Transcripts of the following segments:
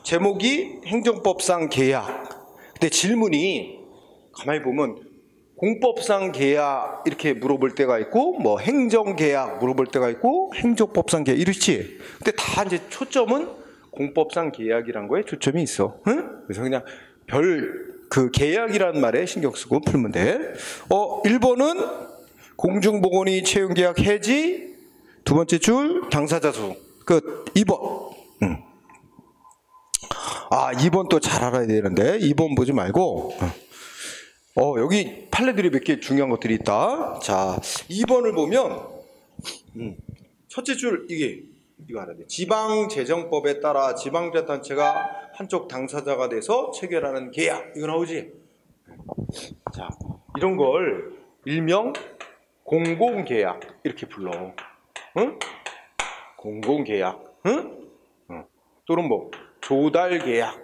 제목이 행정법상 계약. 근데 질문이 가만히 보면 공법상 계약 이렇게 물어볼 때가 있고, 뭐 행정계약 물어볼 때가 있고, 행정법상 계약 이렇지. 근데 다 이제 초점은 공법상 계약이란 거에 초점이 있어. 응? 그래서 그냥 그 계약이라는 말에 신경 쓰고 풀면 돼. 1번은 공중보건위 채용계약 해지, 두 번째 줄 당사자 소송. 끝. 2번. 2번 또 잘 알아야 되는데 2번 보지 말고 여기 판례들이 몇 개 중요한 것들이 있다. 자, 2번을 보면 첫째 줄 이거 알아야 돼. 지방재정법에 따라 지방자치단체가 한쪽 당사자가 돼서 체결하는 계약, 이거 나오지? 자, 이런 걸 일명 공공계약 이렇게 불러. 응? 공공계약. 응? 또는 뭐 조달계약.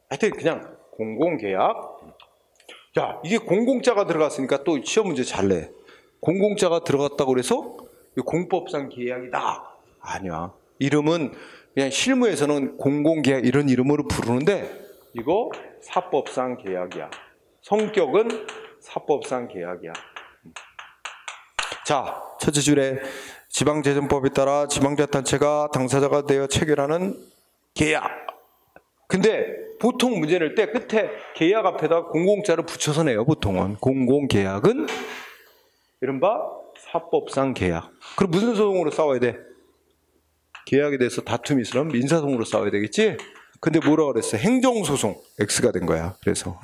하여튼 그냥 공공계약. 야, 이게 공공자가 들어갔으니까 또 시험 문제 잘 내. 공공자가 들어갔다고 그래서 공법상 계약이다. 아니야. 이름은 그냥 실무에서는 공공계약 이런 이름으로 부르는데 이거 사법상 계약이야. 성격은 사법상 계약이야. 자, 첫째 줄에 지방재정법에 따라 지방자치단체가 당사자가 되어 체결하는 계약. 근데 보통 문제 낼 때 끝에 계약 앞에다 공공자를 붙여서 내요. 보통은 공공계약은 이른바 사법상 계약. 그럼 무슨 소송으로 싸워야 돼? 계약에 대해서 다툼이 있으면 민사소송으로 싸워야 되겠지? 근데 뭐라고 그랬어? 행정소송 X가 된 거야. 그래서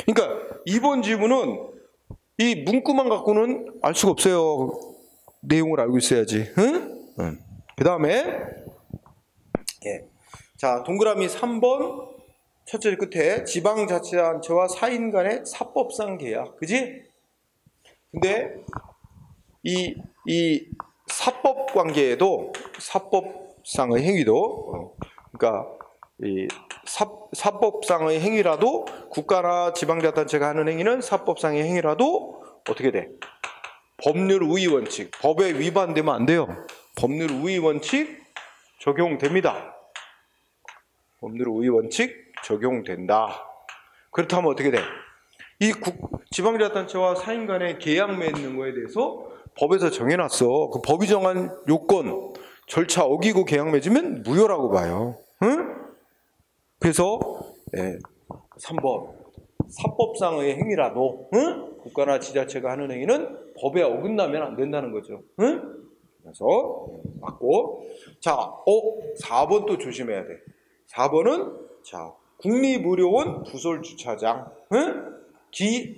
그러니까 이번 지문은 이 문구만 갖고는 알 수가 없어요. 내용을 알고 있어야지. 그 다음에 자, 동그라미 3번 첫째 끝에 지방자치단체와 사인 간의 사법상 계약. 그지? 근데 이 사법 관계에도 사법상의 행위도 그러니까 이 사법상의 행위라도 국가나 지방자치단체가 하는 행위는 사법상의 행위라도 어떻게 돼? 법률 우위 원칙, 법에 위반되면 안 돼요. 법률 우위 원칙 적용됩니다. 법률 우위 원칙 적용된다. 그렇다면 어떻게 돼? 이 지방자치단체와 사인 간의 계약 맺는 거에 대해서 법에서 정해놨어. 그 법이 정한 요건, 절차 어기고 계약 맺으면 무효라고 봐요. 응? 그래서 3번 사법상의 행위라도 국가나 지자체가 하는 행위는 법에 어긋나면 안 된다는 거죠. 그래서 맞고. 자, 4번 또 조심해야 돼. 4번은 자, 국립의료원 부설주차장.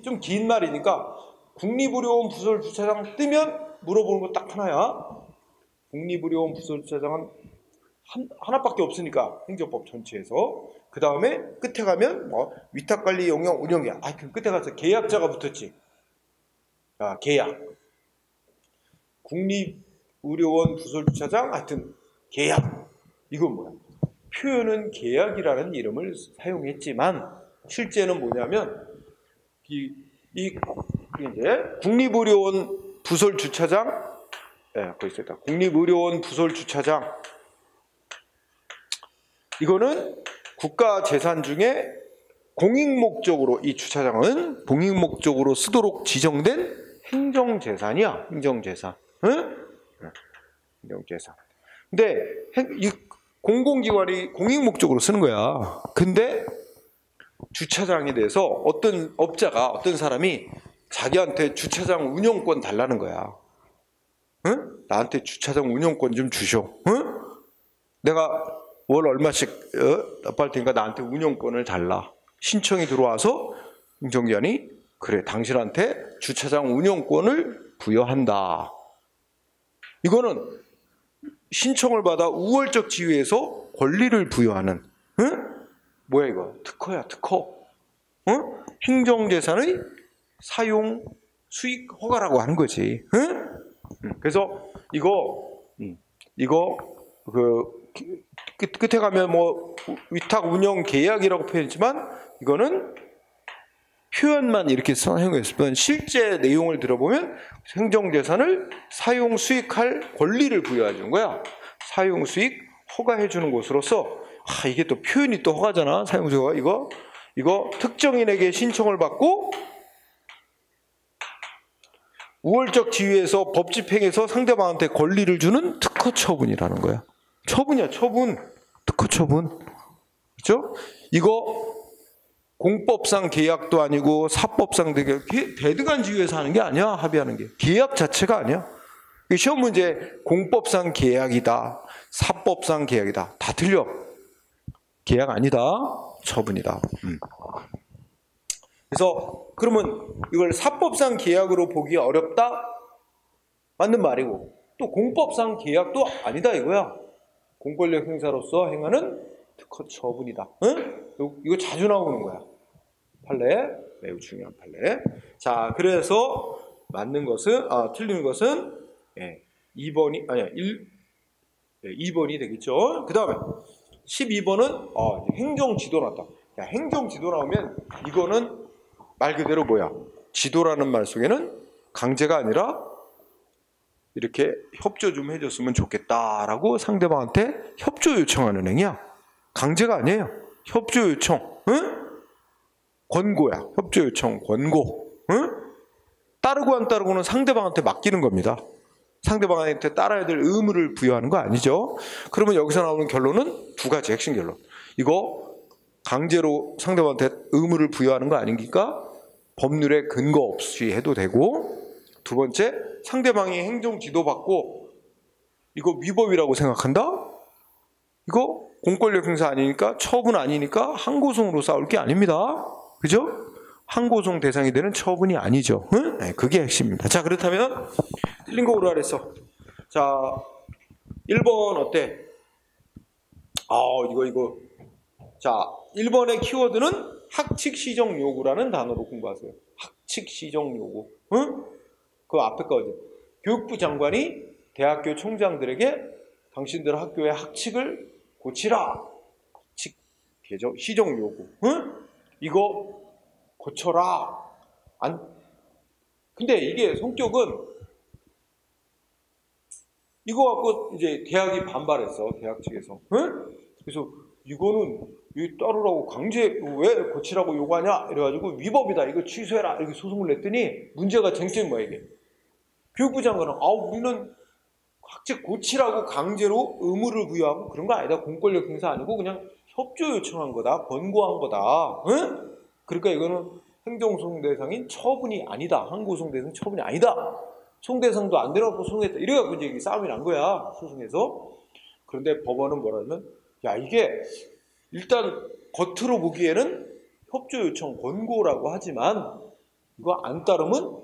좀 긴 말이니까 국립의료원 부설주차장 뜨면 물어보는 거 딱 하나야. 국립의료원 부설주차장은 하나밖에 없으니까 행정법 전체에서. 그 다음에 끝에 가면 뭐 위탁관리 영역 운영이야. 그 끝에 가서 계약자가 붙었지. 계약. 국립의료원 부설주차장 하여튼 계약. 이건 뭐야? 표현은 계약이라는 이름을 사용했지만 실제는 뭐냐면 이제 국립의료원 부설주차장, 거기 있었다. 국립의료원 부설주차장. 이거는 국가 재산 중에 공익목적으로 이 주차장은 공익목적으로 쓰도록 지정된 행정재산이야. 행정재산. 행정재산. 근데 이 공공기관이 공익목적으로 쓰는 거야. 근데 주차장에 대해서 어떤 업자가, 어떤 사람이 자기한테 주차장 운영권 달라는 거야. 나한테 주차장 운영권 좀 주셔. 내가 월 얼마씩 납부할 테니까 나한테 운영권을 달라. 신청이 들어와서 행정기관이 그래, 당신한테 주차장 운영권을 부여한다. 이거는 신청을 받아 우월적 지위에서 권리를 부여하는 뭐야 이거? 특허야, 특허. 행정재산의 사용 수익 허가라고 하는 거지. 그래서 이거 끝에 가면 뭐 위탁 운영 계약이라고 표현했지만 이거는 표현만 이렇게 사용했을 뿐 실제 내용을 들어보면 행정재산을 사용 수익할 권리를 부여해 준 거야. 사용 수익 허가해 주는 곳으로서 이게 또 표현이 또 허가잖아. 사용 수익 허가. 이거 특정인에게 신청을 받고 우월적 지위에서 법 집행에서 상대방한테 권리를 주는 특허 처분이라는 거야. 처분이야, 처분. 특허 처분. 그렇죠? 이거 공법상 계약도 아니고 사법상 대등한 지위에서 하는 게 아니야. 합의하는 게. 계약 자체가 아니야. 시험 문제 공법상 계약이다. 사법상 계약이다. 다 틀려. 계약 아니다. 처분이다. 그래서 그러면 이걸 사법상 계약으로 보기 어렵다? 맞는 말이고 또 공법상 계약도 아니다 이거야. 공권력 행사로서 행하는 특허 처분이다. 응? 이거 자주 나오는 거야. 판례, 매우 중요한 판례. 자, 그래서 맞는 것은 틀리는 것은 2번이 아니야 2번이 되겠죠. 그 다음에 12번은 행정 지도 나왔다. 야, 행정 지도 나오면 이거는 말 그대로 뭐야? 지도라는 말 속에는 강제가 아니라 이렇게 협조 좀 해줬으면 좋겠다라고 상대방한테 협조 요청하는 행위야. 강제가 아니에요. 협조 요청. 응? 권고야. 협조 요청, 권고. 응? 따르고 안 따르고는 상대방한테 맡기는 겁니다. 상대방한테 따라야 될 의무를 부여하는 거 아니죠. 그러면 여기서 나오는 결론은 두 가지 핵심 결론. 이거 강제로 상대방한테 의무를 부여하는 거 아닙니까? 법률에 근거 없이 해도 되고, 두 번째, 상대방이 행정 지도 받고 이거 위법이라고 생각한다? 이거 공권력 행사 아니니까, 처분 아니니까 항고송으로 싸울 게 아닙니다. 그죠? 항고송 대상이 되는 처분이 아니죠. 응? 네, 그게 핵심입니다. 자, 그렇다면 틀린 거 오라 그랬어. 자, 1번 어때? 이거. 자, 1번의 키워드는 학칙 시정 요구라는 단어로 공부하세요. 학칙 시정 요구. 응? 그 앞에 거지. 교육부 장관이 대학교 총장들에게 당신들 학교의 학칙을 고치라. 학칙 개정 시정 요구. 응? 이거 고쳐라. 근데 이게 성격은 이거 갖고 이제 대학이 반발했어. 대학 측에서. 응? 그래서 이거는 이 따르라고 강제 왜 고치라고 요구하냐 이래가지고 위법이다 이거 취소해라 이렇게 소송을 냈더니 문제가 쟁점이 뭐야 이게. 교육부 장관은 우리는 학칙 고치라고 강제로 의무를 부여하고 그런 거 아니다. 공권력 행사 아니고 그냥 협조 요청한 거다. 권고한 거다. 응? 그러니까 이거는 행정소송 대상인 처분이 아니다. 항고소송 대상 처분이 아니다. 송대상도 안 되라고 소송했다. 이래갖고 이제 싸움이 난 거야. 소송에서. 그런데 법원은 뭐라면 야 이게 일단 겉으로 보기에는 협조 요청 권고라고 하지만 이거 안 따르면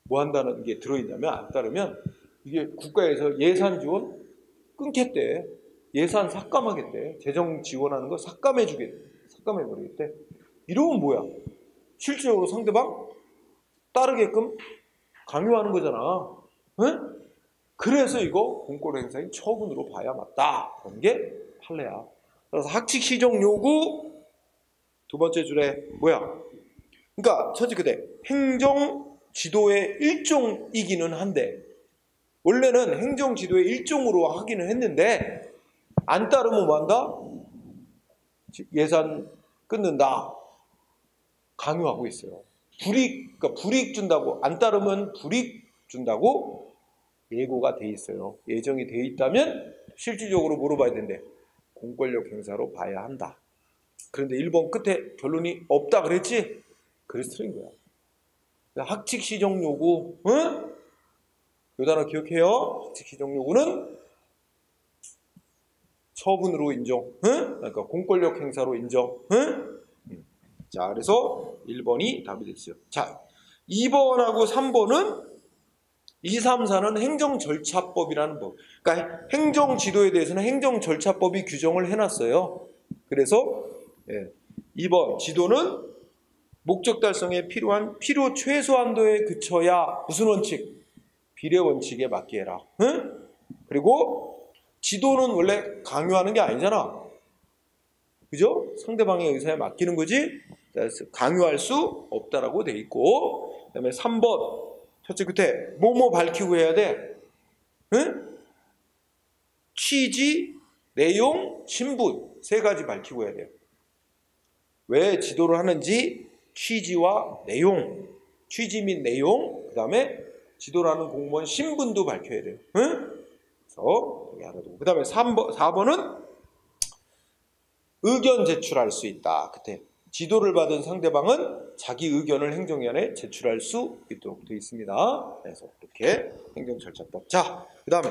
뭐 한다는 게 들어있냐면 안 따르면 이게 국가에서 예산 지원 끊겠대. 예산 삭감하겠대. 재정 지원하는 거 삭감해주겠대. 삭감해버리겠대. 이러면 뭐야? 실질적으로 상대방 따르게끔 강요하는 거잖아. 응? 그래서 이거 공권력 행사인 처분으로 봐야 맞다. 그런 게 판례야. 그래서 학칙 시정 요구 두 번째 줄에 뭐야? 그러니까 첫째 그대 행정 지도의 일종이기는 한데 원래는 행정 지도의 일종으로 하기는 했는데 안 따르면 뭐 한다? 예산 끊는다. 강요하고 있어요. 그러니까 불이익 준다고 안 따르면 불이익 준다고 예고가 돼 있어요. 예정이 돼 있다면 실질적으로 뭐로 봐야 된대? 공권력 행사로 봐야 한다. 그런데 1번 끝에 결론이 없다 그랬지? 그래서 틀린 거야. 학칙 시정 요구, 응? 이 단어 기억해요. 학칙 시정 요구는 처분으로 인정, 응? 그러니까 공권력 행사로 인정, 응? 자, 그래서 1번이 답이 됐어요. 자, 2번하고 3번은 2, 3, 4는 행정절차법이라는 법. 그러니까 행정지도에 대해서는 행정절차법이 규정을 해놨어요. 그래서 2번 지도는 목적 달성에 필요한 필요 최소한도에 그쳐야 무슨 원칙? 비례 원칙에 맞게 해라. 응? 그리고 지도는 원래 강요하는 게 아니잖아. 그죠? 상대방의 의사에 맡기는 거지. 그래서 강요할 수 없다라고 돼 있고, 그다음에 3번 첫째 끝에 뭐뭐 밝히고 해야 돼. 응? 취지, 내용, 신분 세 가지 밝히고 해야 돼요. 왜 지도를 하는지 취지와 내용, 취지 및 내용, 그 다음에 지도를 하는 공무원 신분도 밝혀야 돼요. 응? 그래서 여기 하나 두고, 그 다음에 4번은 의견 제출할 수 있다. 그때 지도를 받은 상대방은 자기 의견을 행정위원회에 제출할 수 있도록 되어 있습니다. 그래서 이렇게 행정절차법. 자, 그 다음에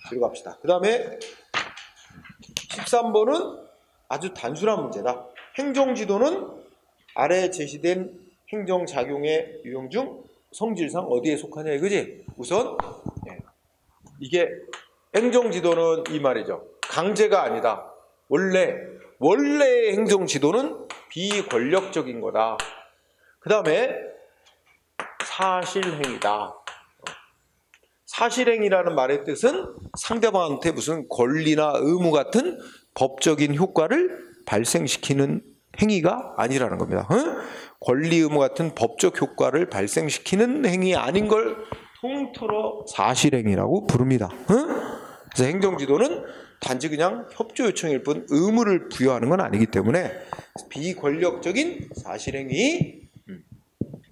뒤로 갑시다. 그 다음에 13번은 아주 단순한 문제다. 행정지도는 아래 제시된 행정작용의 유형 중 성질상 어디에 속하냐 이거지? 우선 이게 행정지도는 이 말이죠. 강제가 아니다. 원래 행정지도는 비권력적인 거다. 그 다음에 사실행위다. 사실행위라는 말의 뜻은 상대방한테 무슨 권리나 의무 같은 법적인 효과를 발생시키는 행위가 아니라는 겁니다. 권리, 의무 같은 법적 효과를 발생시키는 행위 아닌 걸 통틀어 사실행위라고 부릅니다. 그래서 행정지도는 단지 그냥 협조 요청일 뿐 의무를 부여하는 건 아니기 때문에 비권력적인 사실행위.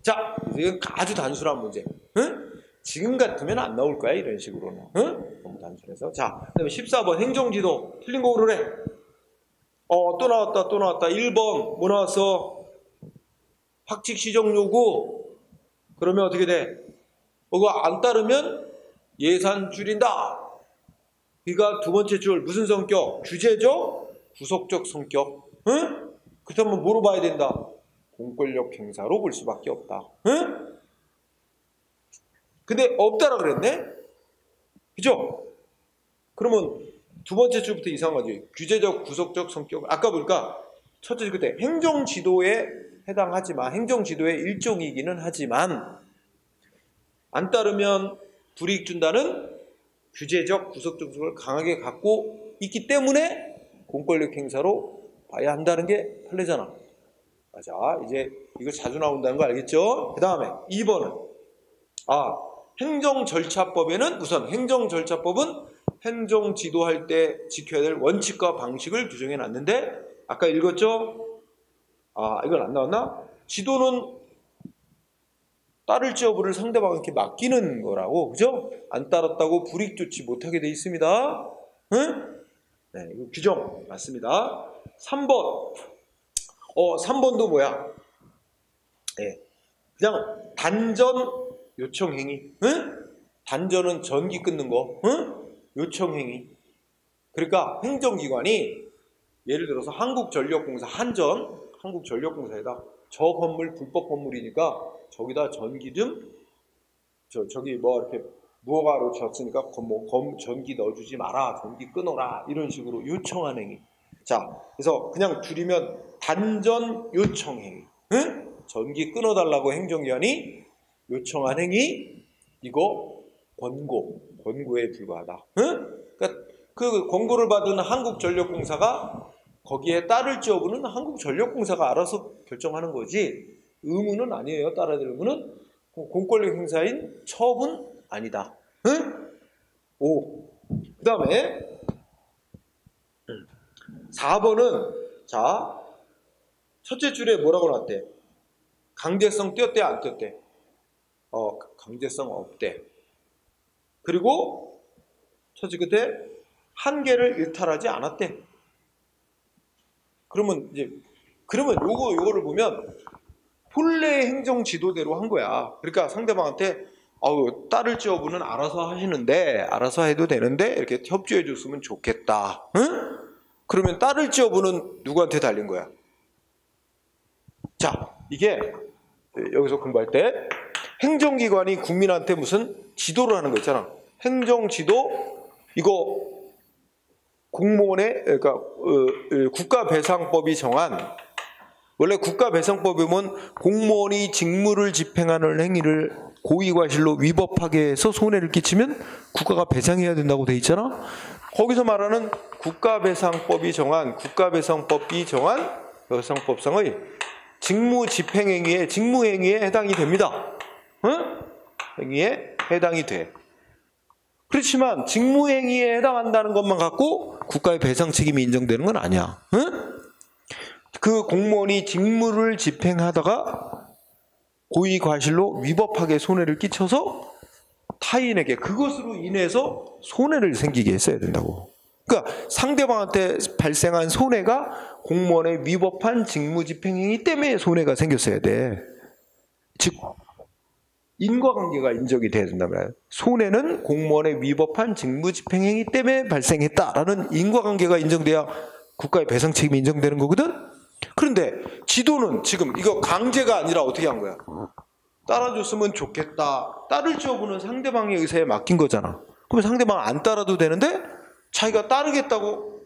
자, 이건 아주 단순한 문제. 지금 같으면 안 나올 거야, 이런 식으로는. 너무 단순해서. 자, 그다음에 14번 행정지도 틀린 거 고르래. 또 나왔다. 1번 뭐 나왔어? 확칙 시정 요구. 그러면 어떻게 돼? 그거 안 따르면 예산 줄인다. 그러니까 두 번째 줄 무슨 성격? 규제적, 구속적 성격. 그렇다면 뭐로 봐야 된다? 공권력 행사로 볼 수밖에 없다. 근데 없다라 그랬네? 그죠? 그러면 두 번째 줄부터 이상하지. 규제적, 구속적 성격. 아까 보니까 첫째 그때 행정지도에 해당하지만 행정지도의 일종이기는 하지만 안 따르면 불이익 준다는 규제적, 구속적 성격을 강하게 갖고 있기 때문에 공권력 행사로 봐야 한다는 게 판례잖아. 맞아. 이제 이거 자주 나온다는 거 알겠죠? 그 다음에 2번은 행정절차법에는 우선 행정절차법은 행정지도할 때 지켜야 될 원칙과 방식을 규정해 놨는데 아까 읽었죠? 이건 안 나왔나? 지도는 따를지 여부를 상대방에게 맡기는 거라고, 그죠? 안 따랐다고 불이익 조치 못하게 돼 있습니다. 네, 이거 규정 맞습니다. 3번. 3번도 뭐야? 네, 그냥 단전 요청행위. 단전은 전기 끊는 거. 요청행위. 그러니까 행정기관이 예를 들어서 한국전력공사 한국전력공사에다 저 건물 불법 건물이니까 저기다 전기 좀 저기 뭐 이렇게 무허가로 졌으니까 전기 넣어주지 마라, 전기 끊어라 이런 식으로 요청한 행위. 자, 그래서 그냥 줄이면 단전 요청행위. 전기 끊어달라고 행정기관이 요청한 행위, 이거 권고에 불과하다. 그러니까 그 권고를 받은 한국전력공사가 거기에 따를지 여부는 한국전력공사가 알아서 결정하는 거지 의무는 아니에요. 따라야 될 의무는 공권력 행사인 첩은 아니다. 5. 그 다음에 4번은 자 첫째 줄에 뭐라고 나왔대? 강제성 띄었대 안 띄었대? 강제성 없대. 그리고 첫째 끝에 한계를 일탈하지 않았대. 그러면 요거를 보면 본래 행정 지도대로 한 거야. 그러니까 상대방한테 따를지 여부는 알아서 하시는데 알아서 해도 되는데 이렇게 협조해 줬으면 좋겠다. 그러면 따를지 여부는 누구한테 달린 거야? 자, 이게 여기서 공부할 때 행정기관이 국민한테 무슨 지도를 하는 거 있잖아. 행정지도 이거 공무원의 그러니까 국가배상법이 정한 원래 국가배상법에 보면 공무원이 직무를 집행하는 행위를 고의과실로 위법하게 해서 손해를 끼치면 국가가 배상해야 된다고 돼 있잖아. 거기서 말하는 국가배상법이 정한 배상법상의 직무 집행행위에 직무행위에 해당이 됩니다. 행위에 해당이 돼. 그렇지만 직무행위에 해당한다는 것만 갖고 국가의 배상 책임이 인정되는 건 아니야. 응? 그 공무원이 직무를 집행하다가 고의 과실로 위법하게 손해를 끼쳐서 타인에게 그것으로 인해서 손해를 생기게 했어야 된다고. 그러니까 상대방한테 발생한 손해가 공무원의 위법한 직무집행행위 때문에 손해가 생겼어야 돼. 즉 인과관계가 인정이 돼야 된단 말이야. 손해는 공무원의 위법한 직무집행행위 때문에 발생했다라는 인과관계가 인정돼야 국가의 배상 책임이 인정되는 거거든. 그런데 지도는 지금 이거 강제가 아니라 어떻게 한 거야? 따라줬으면 좋겠다. 따를 여부는 상대방의 의사에 맡긴 거잖아. 그럼 상대방 안 따라도 되는데 자기가 따르겠다고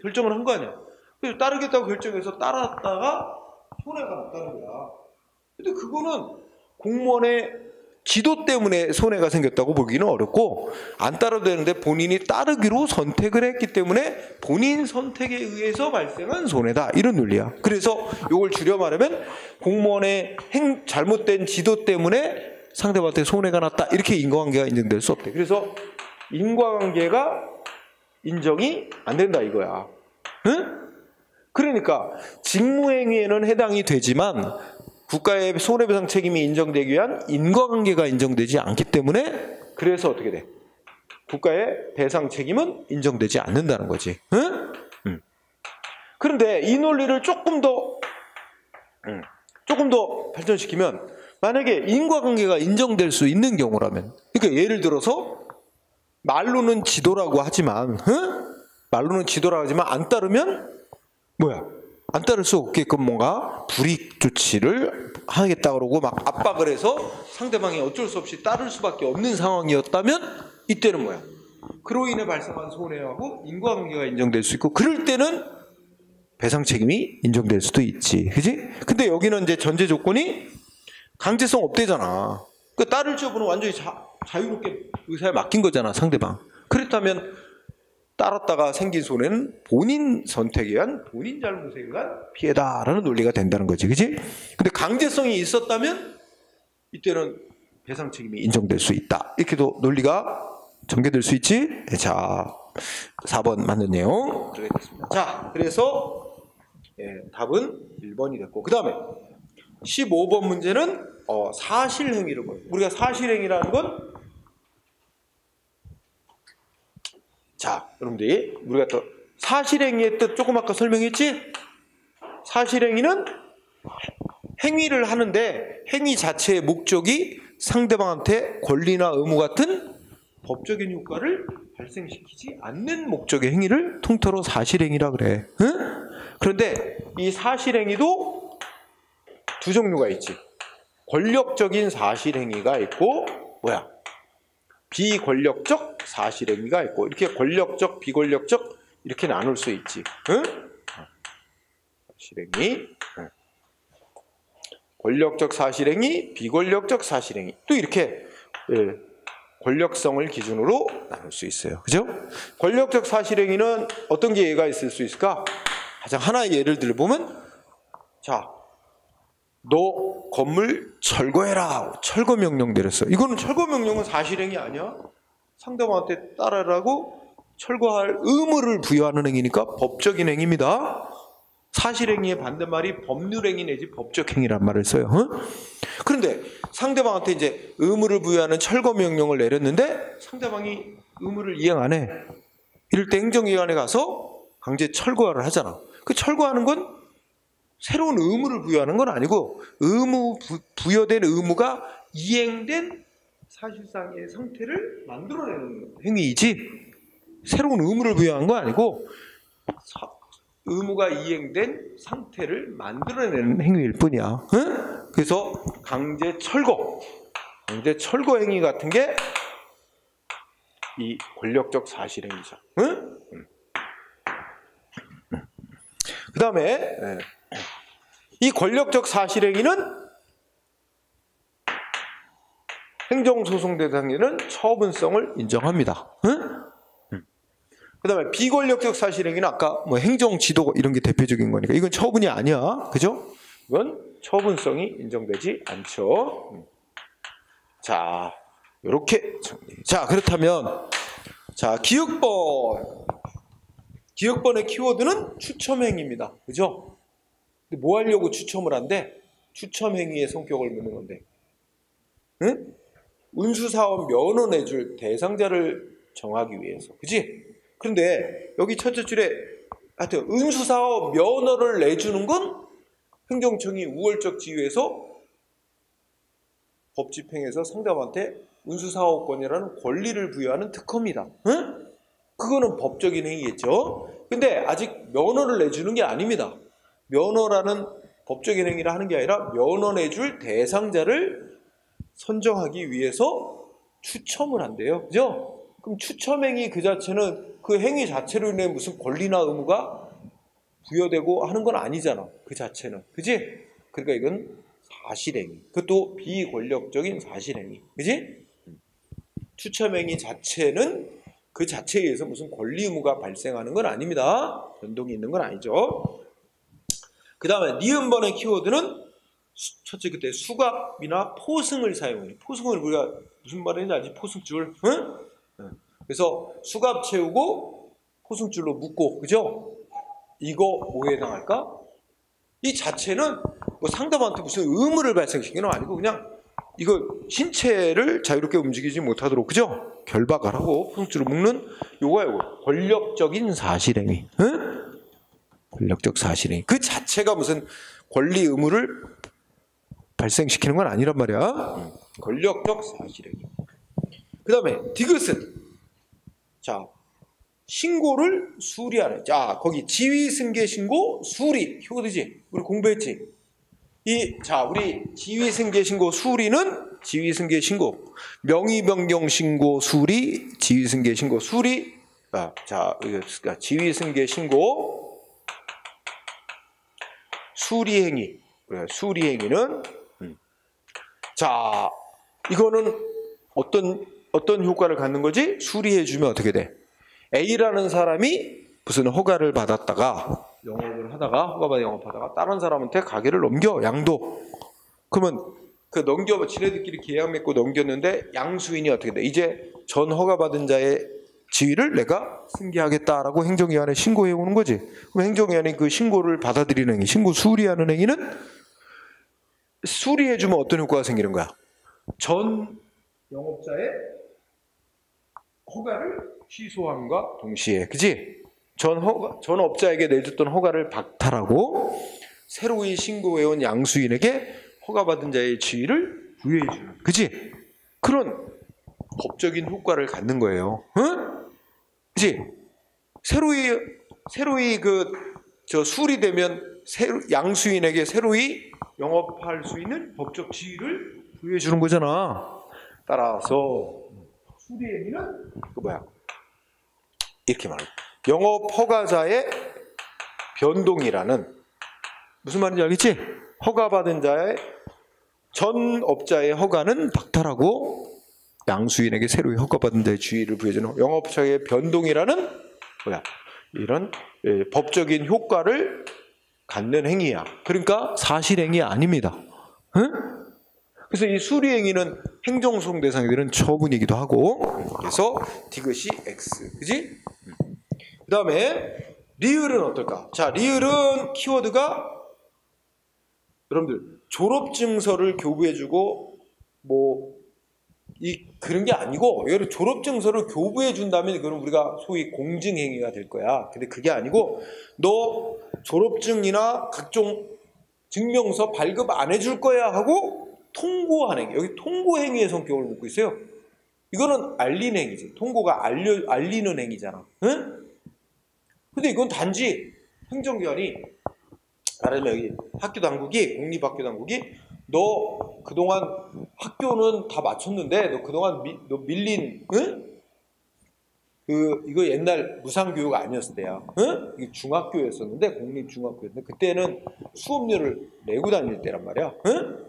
결정을 한 거 아니야. 그래서 따르겠다고 결정해서 따랐다가 손해가 났다는 거야. 근데 그거는 공무원의 지도 때문에 손해가 생겼다고 보기는 어렵고 안 따라도 되는데 본인이 따르기로 선택을 했기 때문에 본인 선택에 의해서 발생한 손해다. 이런 논리야. 그래서 이걸 줄여 말하면 공무원의 잘못된 지도 때문에 상대방한테 손해가 났다. 이렇게 인과관계가 인정될 수 없대. 그래서 인과관계가 인정이 안 된다 이거야. 응? 그러니까 직무행위에는 해당이 되지만 국가의 손해배상 책임이 인정되기 위한 인과관계가 인정되지 않기 때문에 그래서 어떻게 돼? 국가의 배상 책임은 인정되지 않는다는 거지. 응? 그런데 이 논리를 조금 더 발전시키면 만약에 인과관계가 인정될 수 있는 경우라면, 그러니까 예를 들어서 말로는 지도라고 하지만 말로는 지도라고 하지만 안 따르면 뭐야? 안 따를 수 없게끔 뭔가 불이익 조치를 하겠다 그러고 막 압박을 해서 상대방이 어쩔 수 없이 따를 수밖에 없는 상황이었다면 이때는 뭐야? 그로 인해 발생한 손해하고 인과관계가 인정될 수 있고 그럴 때는 배상 책임이 인정될 수도 있지. 그지? 근데 여기는 이제 전제 조건이 강제성 없대잖아. 그 따를 여부는 완전히 자유롭게 의사에 맡긴 거잖아, 상대방. 그렇다면 따랐다가 생긴 손해는 본인 선택에 의한 본인 잘못에 의한 피해다라는 논리가 된다는 거지. 그지? 근데 강제성이 있었다면 이때는 배상 책임이 인정될 수 있다. 이렇게도 논리가 전개될 수 있지? 자, 4번 맞는 내용 들어가겠습니다. 자, 그래서 답은 1번이 됐고 그 다음에 15번 문제는 사실행위를 보여요. 우리가 사실행위라는 건 자, 여러분들이 우리가 또 사실행위의 뜻 조금 아까 설명했지? 사실행위는 행위를 하는데 행위 자체의 목적이 상대방한테 권리나 의무 같은 법적인 효과를 발생시키지 않는 목적의 행위를 통틀어 사실행위라 그래. 응? 그런데 이 사실행위도 두 종류가 있지. 권력적인 사실행위가 있고 뭐야? 비권력적 사실행위가 있고 이렇게 권력적, 비권력적 이렇게 나눌 수 있지. 응? 사실행위, 권력적 사실행위, 비권력적 사실행위 또 이렇게 권력성을 기준으로 나눌 수 있어요. 그죠? 권력적 사실행위는 어떤 게 예가 있을 수 있을까? 가장 하나의 예를 들어보면 자, 너 건물 철거해라. 철거 명령 내렸어. 이거는 철거 명령은 사실행위 아니야? 상대방한테 따르라고 철거할 의무를 부여하는 행위니까 법적인 행위입니다. 사실행위의 반대말이 법률행위 내지 법적 행위란 말을 써요. 그런데 상대방한테 이제 의무를 부여하는 철거 명령을 내렸는데 상대방이 의무를 이행 안 해. 이럴 때 행정기관에 가서 강제 철거를 하잖아. 그 철거하는 건 새로운 의무를 부여하는 건 아니고 부여된 의무가 이행된 사실상의 상태를 만들어내는 행위이지 새로운 의무를 부여한 건 아니고 의무가 이행된 상태를 만들어내는 행위일 뿐이야. 응? 그래서 강제 철거 행위 같은 게 이 권력적 사실행위죠. 응? 그 다음에 이 권력적 사실행위는 행정소송 대상에는 처분성을 인정합니다. 그 다음에 비권력적 사실행위는 아까 뭐 행정지도 이런 게 대표적인 거니까 이건 처분이 아니야. 그죠? 이건 처분성이 인정되지 않죠. 자, 이렇게 정리. 자, 그렇다면 자, 기역번의 키워드는 추첨행위입니다. 그죠? 근데 뭐 하려고 추첨을 한대? 추첨행위의 성격을 묻는 건데. 응? 운수사업 면허 내줄 대상자를 정하기 위해서. 그지? 그런데 여기 첫째 줄에 하여튼 운수사업 면허를 내주는 건 행정청이 우월적 지위에서 법 집행에서 상대방한테 운수사업권이라는 권리를 부여하는 특허입니다. 응? 그거는 법적인 행위겠죠. 근데 아직 면허를 내주는 게 아닙니다. 면허라는 법적인 행위를 하는 게 아니라 면허 내줄 대상자를 선정하기 위해서 추첨을 한대요. 그죠? 그럼 추첨행위 그 자체는 그 행위 자체로 인해 무슨 권리나 의무가 부여되고 하는 건 아니잖아. 그 자체는. 그지? 그러니까 이건 사실행위. 그것도 비권력적인 사실행위. 그지? 추첨행위 자체는 그 자체에 의해서 무슨 권리 의무가 발생하는 건 아닙니다. 변동이 있는 건 아니죠. 그 다음에 니은번의 키워드는 첫째 그때 수갑이나 포승을 사용해요. 포승을 우리가 무슨 말인지 알지? 포승줄. 응? 그래서 수갑 채우고 포승줄로 묶고, 그죠? 이거 뭐에 해당할까? 이 자체는 뭐 상대방한테 무슨 의무를 발생시키는 건 아니고 그냥 이거 신체를 자유롭게 움직이지 못하도록, 그죠? 결박을 하고 포승줄로 묶는 요거야. 권력적인 사실행위. 응? 권력적 사실행위. 그 자체가 무슨 권리 의무를 발생시키는 건 아니란 말이야. 권력적 사실행위. 그 다음에 디귿은 자, 신고를 수리하는. 자, 거기 지위승계 신고 수리 키워드지. 우리 공부했지. 우리 지위승계 신고 수리는 지위승계 신고, 명의변경 신고 수리, 지위승계 신고 수리. 지위승계 신고 수리행위. 수리행위는 자, 이거는 어떤 효과를 갖는 거지? 수리해주면 어떻게 돼? A라는 사람이 무슨 허가를 받았다가 영업을 하다가 허가받아 영업하다가 다른 사람한테 가게를 넘겨. 양도. 그러면 그 지네들끼리 계약 맺고 넘겼는데 양수인이 어떻게 돼? 이제 전 허가받은 자의 지위를 내가 승계하겠다라고 행정기관에 신고해 오는 거지. 그럼 행정기관이 그 신고를 받아들이는 행위, 신고 수리하는 행위는 수리해주면 어떤 효과가 생기는 거야? 전 영업자의 허가를 취소함과 동시에, 그지? 전 업자에게 내줬던 허가를 박탈하고 새로이 신고해온 양수인에게 허가받은 자의 지위를 부여해주는, 그지? 그런 법적인 효과를 갖는 거예요. 응? 그지? 새로이 수리되면 양수인에게 새로이 영업할 수 있는 법적 지위를 부여해주는 거잖아. 따라서 수리행위는 이렇게 말해요. 영업 허가자의 변동이라는, 무슨 말인지 알겠지? 허가받은 자의 전 업자의 허가는 박탈하고 양수인에게 새로이 허가받은 자의 지위를 부여주는 영업자의 변동이라는 이런 법적인 효과를 갖는 행위야. 그러니까 사실행위 아닙니다. 응? 그래서 이 수리행위는 행정소송 대상이 되는 처분이기도 하고, 그래서 디귿이 X. 그지? 그 다음에 리을은 어떨까? 자, 리을은 키워드가 여러분들 졸업증서를 교부해주고 그런 게 아니고, 예를 졸업증서를 교부해준다면 그건 우리가 소위 공증행위가 될 거야. 근데 그게 아니고 너 졸업증이나 각종 증명서 발급 안 해줄 거야 하고 통고하는 행위. 여기 통고행위의 성격을 묻고 있어요. 이거는 알리는 행위지. 통고가 알리는 행위잖아. 응? 근데 이건 단지 행정기관이, 말하자면 여기 학교 당국이, 공립학교 당국이 너 그동안 학교는 다 마쳤는데 너 그동안 너 밀린, 응? 이거 옛날 무상교육 아니었을 때야. 응? 이게 중학교였었는데, 공립중학교였는데 그때는 수업료를 내고 다닐 때란 말이야. 응?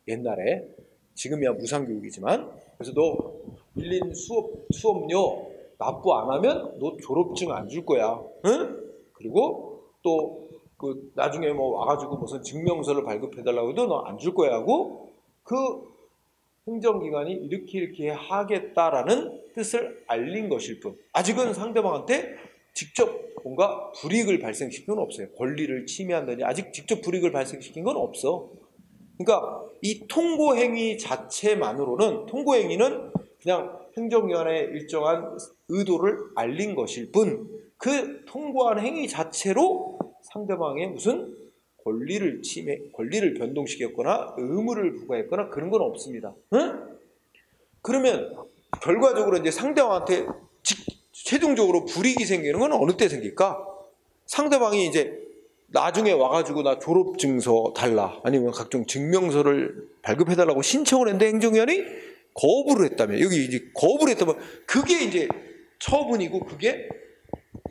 옛날에. 지금이야 무상교육이지만. 그래서 너 밀린 수업료 납부 안 하면 너 졸업증 안 줄 거야. 응? 그리고 또 나중에 와가지고 무슨 증명서를 발급해달라고 해도 너 안 줄 거야 하고 그 행정기관이 이렇게 하겠다라는 뜻을 알린 것일 뿐, 아직은 상대방한테 직접 뭔가 불이익을 발생시킨 건 없어요. 권리를 침해한다니 아직 직접 불이익을 발생시킨 건 없어. 그러니까 이 통고행위 자체만으로는, 통고행위는 그냥 행정기관의 일정한 의도를 알린 것일 뿐, 그 통고한 행위 자체로 상대방의 무슨 권리를 변동시켰거나 의무를 부과했거나 그런 건 없습니다. 응? 그러면 결과적으로 이제 상대방한테 최종적으로 불이익이 생기는 건 어느 때 생길까? 상대방이 이제 나중에 와가지고 나 졸업증서 달라, 아니면 각종 증명서를 발급해달라고 신청을 했는데 행정기관이 거부를 했다면, 여기 이제 거부를 했다면 그게 이제 처분이고, 그게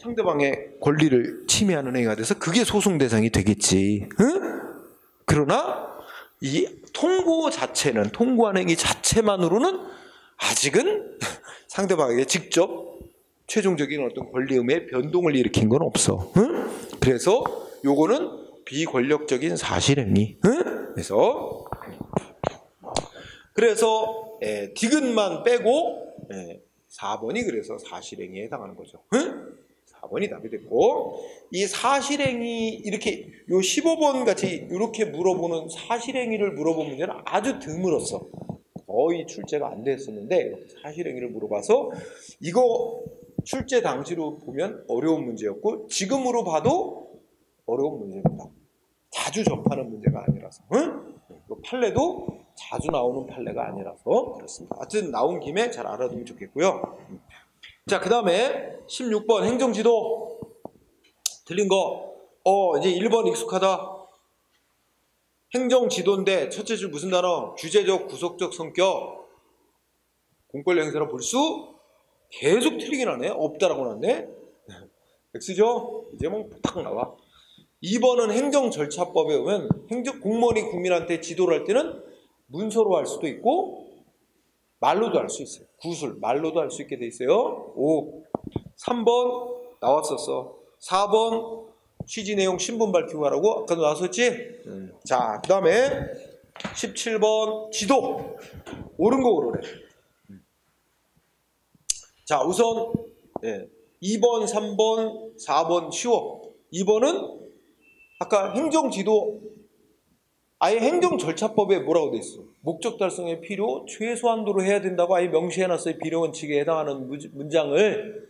상대방의 권리를 침해하는 행위가 돼서 그게 소송 대상이 되겠지. 응? 그러나 이 통고 자체는, 통고한 행위 자체만으로는 아직은 상대방에게 직접 최종적인 어떤 권리의무의 변동을 일으킨 건 없어. 응? 그래서 요거는 비권력적인 사실행위. 응? 그래서 디귿만 빼고 4번이 그래서 사실행위에 해당하는 거죠. 응? 4번이 답이 됐고, 이 사실행위, 이렇게 요 15번 같이 이렇게 물어보는 사실행위를 물어본 문제는 아주 드물었어. 거의 출제가 안 됐었는데 사실행위를 물어봐서 이거 출제 당시로 보면 어려운 문제였고, 지금으로 봐도 어려운 문제입니다. 자주 접하는 문제가 아니라서. 응? 판례도 자주 나오는 판례가 아니라서 그렇습니다. 하여튼 나온 김에 잘 알아두면 좋겠고요. 자, 그 다음에 16번 행정지도 틀린 거. 이제 1번 익숙하다. 행정지도인데 첫째 줄 무슨 단어? 규제적, 구속적 성격. 공권력 행사로 볼 수? 계속 틀리긴 하네. 없다라고 나왔네. X죠? 이제 뭐 딱 나와. 2번은 행정절차법에 보면 공무원이 국민한테 지도를 할 때는 문서로 할 수도 있고 말로도 할 수 있어요. 구술, 말로도 할 수 있게 돼 있어요. 5. 3번 나왔었어. 4번 취지 내용 신분 밝히고 하라고 아까도 나왔었지? 자, 그 다음에 17번 지도. 옳은 거 그러래. 자, 우선 2번, 3번, 4번 쉬워. 2번은 아까 행정지도, 아예 행정절차법에 뭐라고 돼 있어? 목적 달성의 필요 최소한도로 해야 된다고 아예 명시해놨어요. 비례원칙에 해당하는 문장을.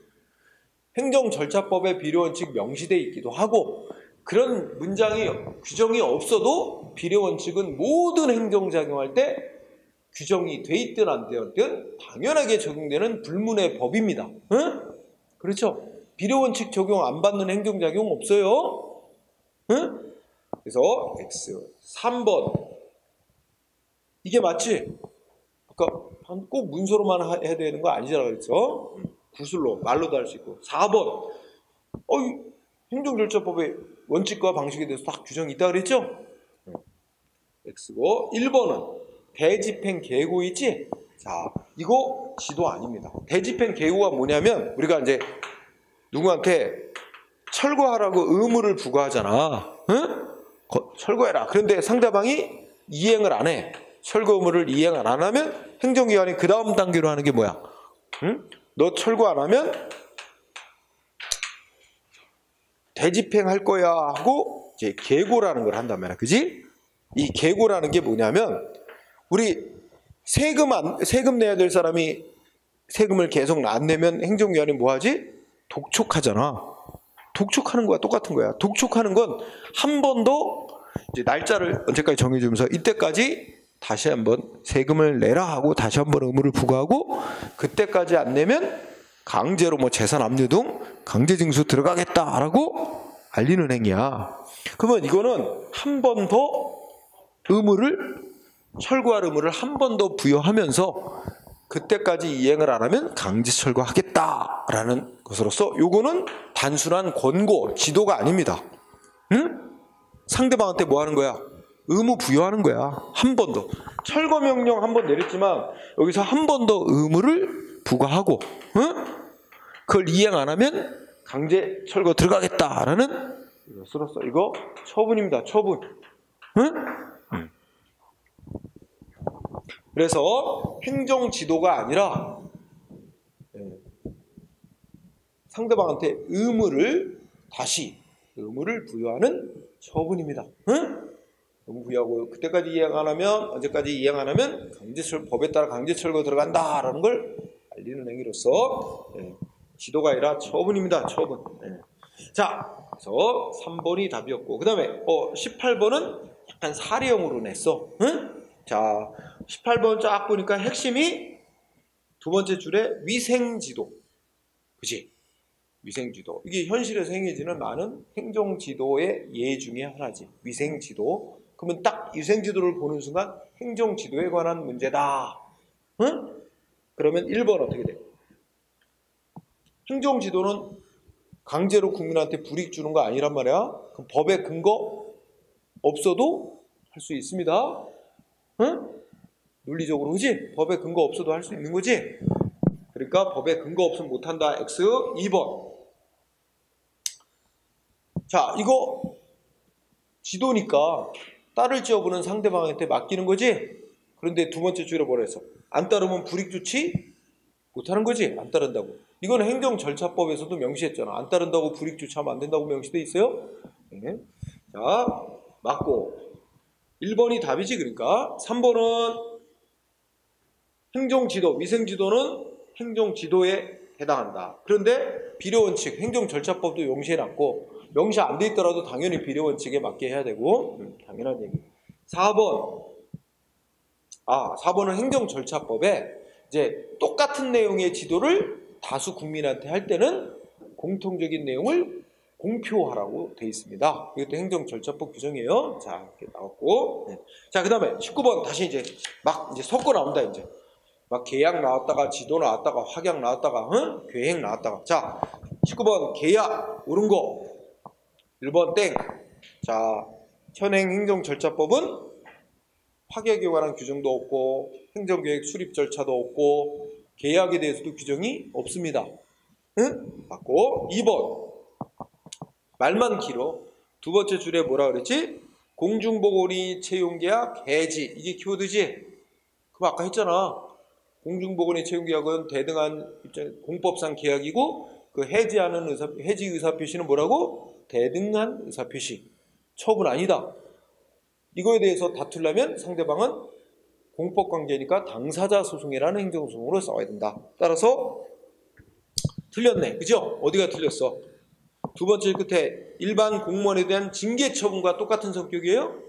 행정절차법에 비례원칙 명시되어 있기도 하고, 그런 문장이 규정이 없어도 비례원칙은 모든 행정작용할 때 규정이 돼 있든 안 되었든 당연하게 적용되는 불문의 법입니다. 응? 그렇죠? 비례원칙 적용 안 받는 행정작용 없어요. 응? 그래서 X 3번 이게 맞지? 아까 꼭 문서로만 해야 되는 거 아니잖아 그랬죠? 구술로 말로도 할 수 있고. 4번 행정절차법의 원칙과 방식에 대해서 딱 규정이 있다 그랬죠? X고. 1번은 대집행 계고 있지? 자, 이거 지도 아닙니다. 대집행 계고가 뭐냐면 우리가 이제 누구한테 철거하라고 의무를 부과하잖아. 응? 철거해라. 그런데 상대방이 이행을 안 해. 철거 의무를 이행을 안 하면 행정기관이 그 다음 단계로 하는 게 뭐야? 응? 너 철거 안 하면 대집행할 거야 하고 이제 계고라는 걸 한단 말이야. 그지? 이 계고라는 게 뭐냐면 우리 세금 내야 될 사람이 세금을 계속 안 내면 행정기관이 뭐 하지? 독촉하잖아. 독촉하는 거야. 똑같은 거야. 독촉하는 건 한 번 더 이제 날짜를 언제까지 정해주면서 이때까지 다시 한번 세금을 내라 하고 다시 한번 의무를 부과하고, 그때까지 안 내면 강제로 뭐 재산 압류 등 강제징수 들어가겠다라고 알리는 행위야. 그러면 이거는 한 번 더 철거할 의무를 한 번 더 부여하면서 그때까지 이행을 안 하면 강제 철거하겠다라는 것으로서 요거는 단순한 권고, 지도가 아닙니다. 응? 상대방한테 뭐 하는 거야? 의무 부여하는 거야. 한 번 더. 철거 명령 한 번 내렸지만 여기서 한 번 더 의무를 부과하고, 응? 그걸 이행 안 하면 강제 철거 들어가겠다라는 것으로서 이거 처분입니다. 처분. 응? 그래서 행정지도가 아니라 상대방한테 의무를 부여하는 처분입니다. 응? 의무 부여하고 그때까지 이행 안 하면 언제까지 이행 안 하면 법에 따라 강제철거 들어간다라는 걸 알리는 행위로서 지도가 아니라 처분입니다. 처분. 자, 그래서 3번이 답이었고 그 다음에 18번은 약간 사례형으로 냈어. 응? 자, 18번 쫙 보니까 핵심이 두 번째 줄에 위생지도. 그치? 위생지도. 이게 현실에서 행해지는 많은 행정지도의 예 중에 하나지. 위생지도. 그러면 딱 위생지도를 보는 순간 행정지도에 관한 문제다. 응? 그러면 1번 어떻게 돼? 행정지도는 강제로 국민한테 불이익 주는 거 아니란 말이야. 그럼 법에 근거 없어도 할 수 있습니다. 응? 논리적으로 그지? 법에 근거 없어도 할 수 있는 거지? 그러니까 법에 근거 없으면 못한다. X. 2번. 자, 이거 지도니까 따를 지어보는 상대방한테 맡기는 거지? 그런데 두 번째 줄에 뭐라 했어? 안 따르면 불이익 조치 못하는 거지? 안 따른다고. 이건 행정절차법에서도 명시했잖아. 안 따른다고 불이익 조치하면 안 된다고 명시돼 있어요? 네. 자, 맞고 1번이 답이지. 그러니까 3번은 행정지도, 위생지도는 행정지도에 해당한다. 그런데 비례원칙, 행정절차법도 명시해놨고 명시 안 돼 있더라도 당연히 비례원칙에 맞게 해야 되고 당연한 얘기. 4번은 행정절차법에 이제 똑같은 내용의 지도를 다수 국민한테 할 때는 공통적인 내용을 공표하라고 돼 있습니다. 이것도 행정절차법 규정이에요. 자, 이렇게 나왔고. 네. 자, 그 다음에 19번 다시 이제 섞어 나온다. 이제 막 계약 나왔다가 지도 나왔다가 확약 나왔다가 계획 나왔다가. 자, 19번 계약 옳은 거 1번 땡. 자, 현행 행정절차법은 확약에 관한 규정도 없고 행정계획 수립 절차도 없고 계약에 대해서도 규정이 없습니다. 응? 맞고 2번 말만 길어. 두 번째 줄에 뭐라 그랬지? 공중보건이 채용계약 해지. 이게 키워드지? 그럼 아까 했잖아. 공중보건의 채용계약은 대등한 공법상 계약이고 그 해지하는 해지 의사표시는 뭐라고? 대등한 의사표시. 처분 아니다. 이거에 대해서 다투려면 상대방은 공법관계니까 당사자 소송이라는 행정소송으로 싸워야 된다. 따라서 틀렸네. 그죠? 어디가 틀렸어? 두 번째 끝에 일반 공무원에 대한 징계처분과 똑같은 성격이에요?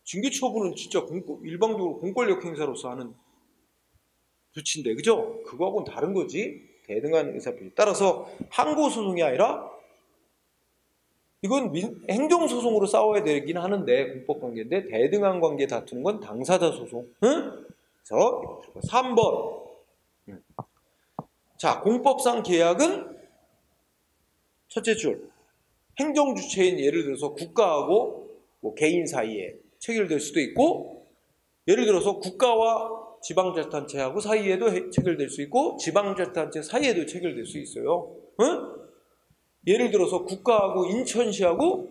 징계처분은 진짜 일방적으로 공권력 행사로서 하는 조치인데, 그죠? 그거하고는 다른 거지. 대등한 의사표시. 따라서 항고소송이 아니라 이건 행정소송으로 싸워야 되긴 하는데 공법관계인데 대등한 관계 다투는 건 당사자 소송. 응? 그래서 3번. 자, 공법상 계약은 첫째 줄 행정주체인 예를 들어서 국가하고 개인 사이에 체결될 수도 있고 예를 들어서 국가와 지방자치단체하고 사이에도 체결될 수 있고 지방자치단체 사이에도 체결될 수 있어요. 응? 예를 들어서 국가하고 인천시하고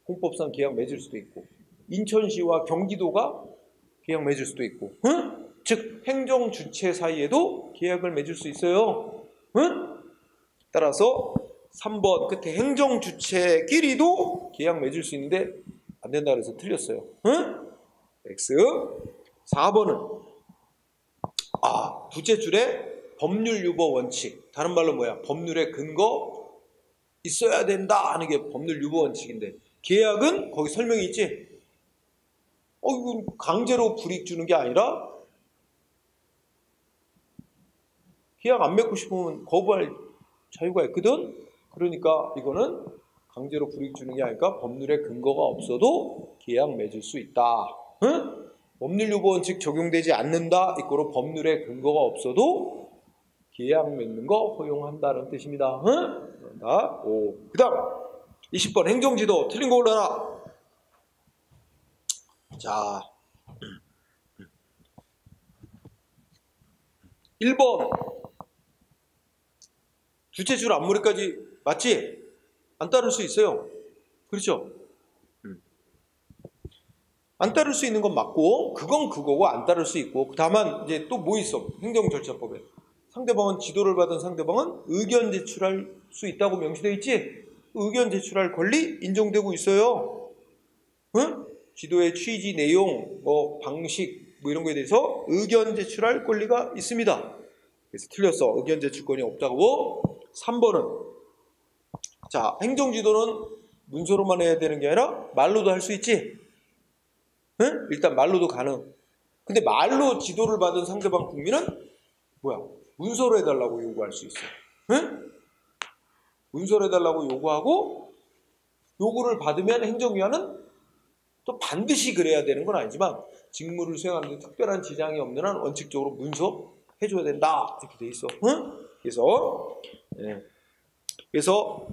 공법상 계약 맺을 수도 있고 인천시와 경기도가 계약 맺을 수도 있고 응? 즉 행정주체 사이에도 계약을 맺을 수 있어요. 응? 따라서 3번 끝에 행정주체끼리도 계약 맺을 수 있는데 안 된다 그래서 틀렸어요. 응? X. 4번은 둘째 줄에 법률 유보 원칙. 다른 말로 뭐야? 법률의 근거 있어야 된다 하는 게 법률 유보 원칙인데 계약은 거기 설명이 있지? 이건 강제로 불이익 주는 게 아니라 계약 안 맺고 싶으면 거부할 자유가 있거든? 그러니까 이거는 강제로 불이익 주는 게 아니라 법률의 근거가 없어도 계약 맺을 수 있다. 응? 법률 유보 원칙 적용되지 않는다. 이거로 법률의 근거가 없어도 계약 맺는 거 허용한다는 뜻입니다. 응? 그 다음 20번 행정지도 틀린 거 올라라. 자 1번 두째 줄 앞머리까지 맞지? 안 따를 수 있어요. 그렇죠? 안 따를 수 있는 건 맞고 그건 그거고 안 따를 수 있고 다만 이제 또 뭐 있어? 행정절차법에 상대방은 지도를 받은 상대방은 의견 제출할 수 있다고 명시되어 있지. 의견 제출할 권리 인정되고 있어요. 응? 지도의 취지, 내용, 뭐 방식 뭐 이런 거에 대해서 의견 제출할 권리가 있습니다. 그래서 틀렸어. 의견 제출권이 없다고. 3번은 자, 행정지도는 문서로만 해야 되는 게 아니라 말로도 할 수 있지. 응? 일단 말로도 가능. 근데 말로 지도를 받은 상대방 국민은 뭐야? 문서로 해달라고 요구할 수 있어. 응? 문서로 해달라고 요구하고 요구를 받으면 행정위원은 또 반드시 그래야 되는 건 아니지만 직무를 수행하는 데 특별한 지장이 없는 한 원칙적으로 문서 해줘야 된다 이렇게 돼 있어. 응? 그래서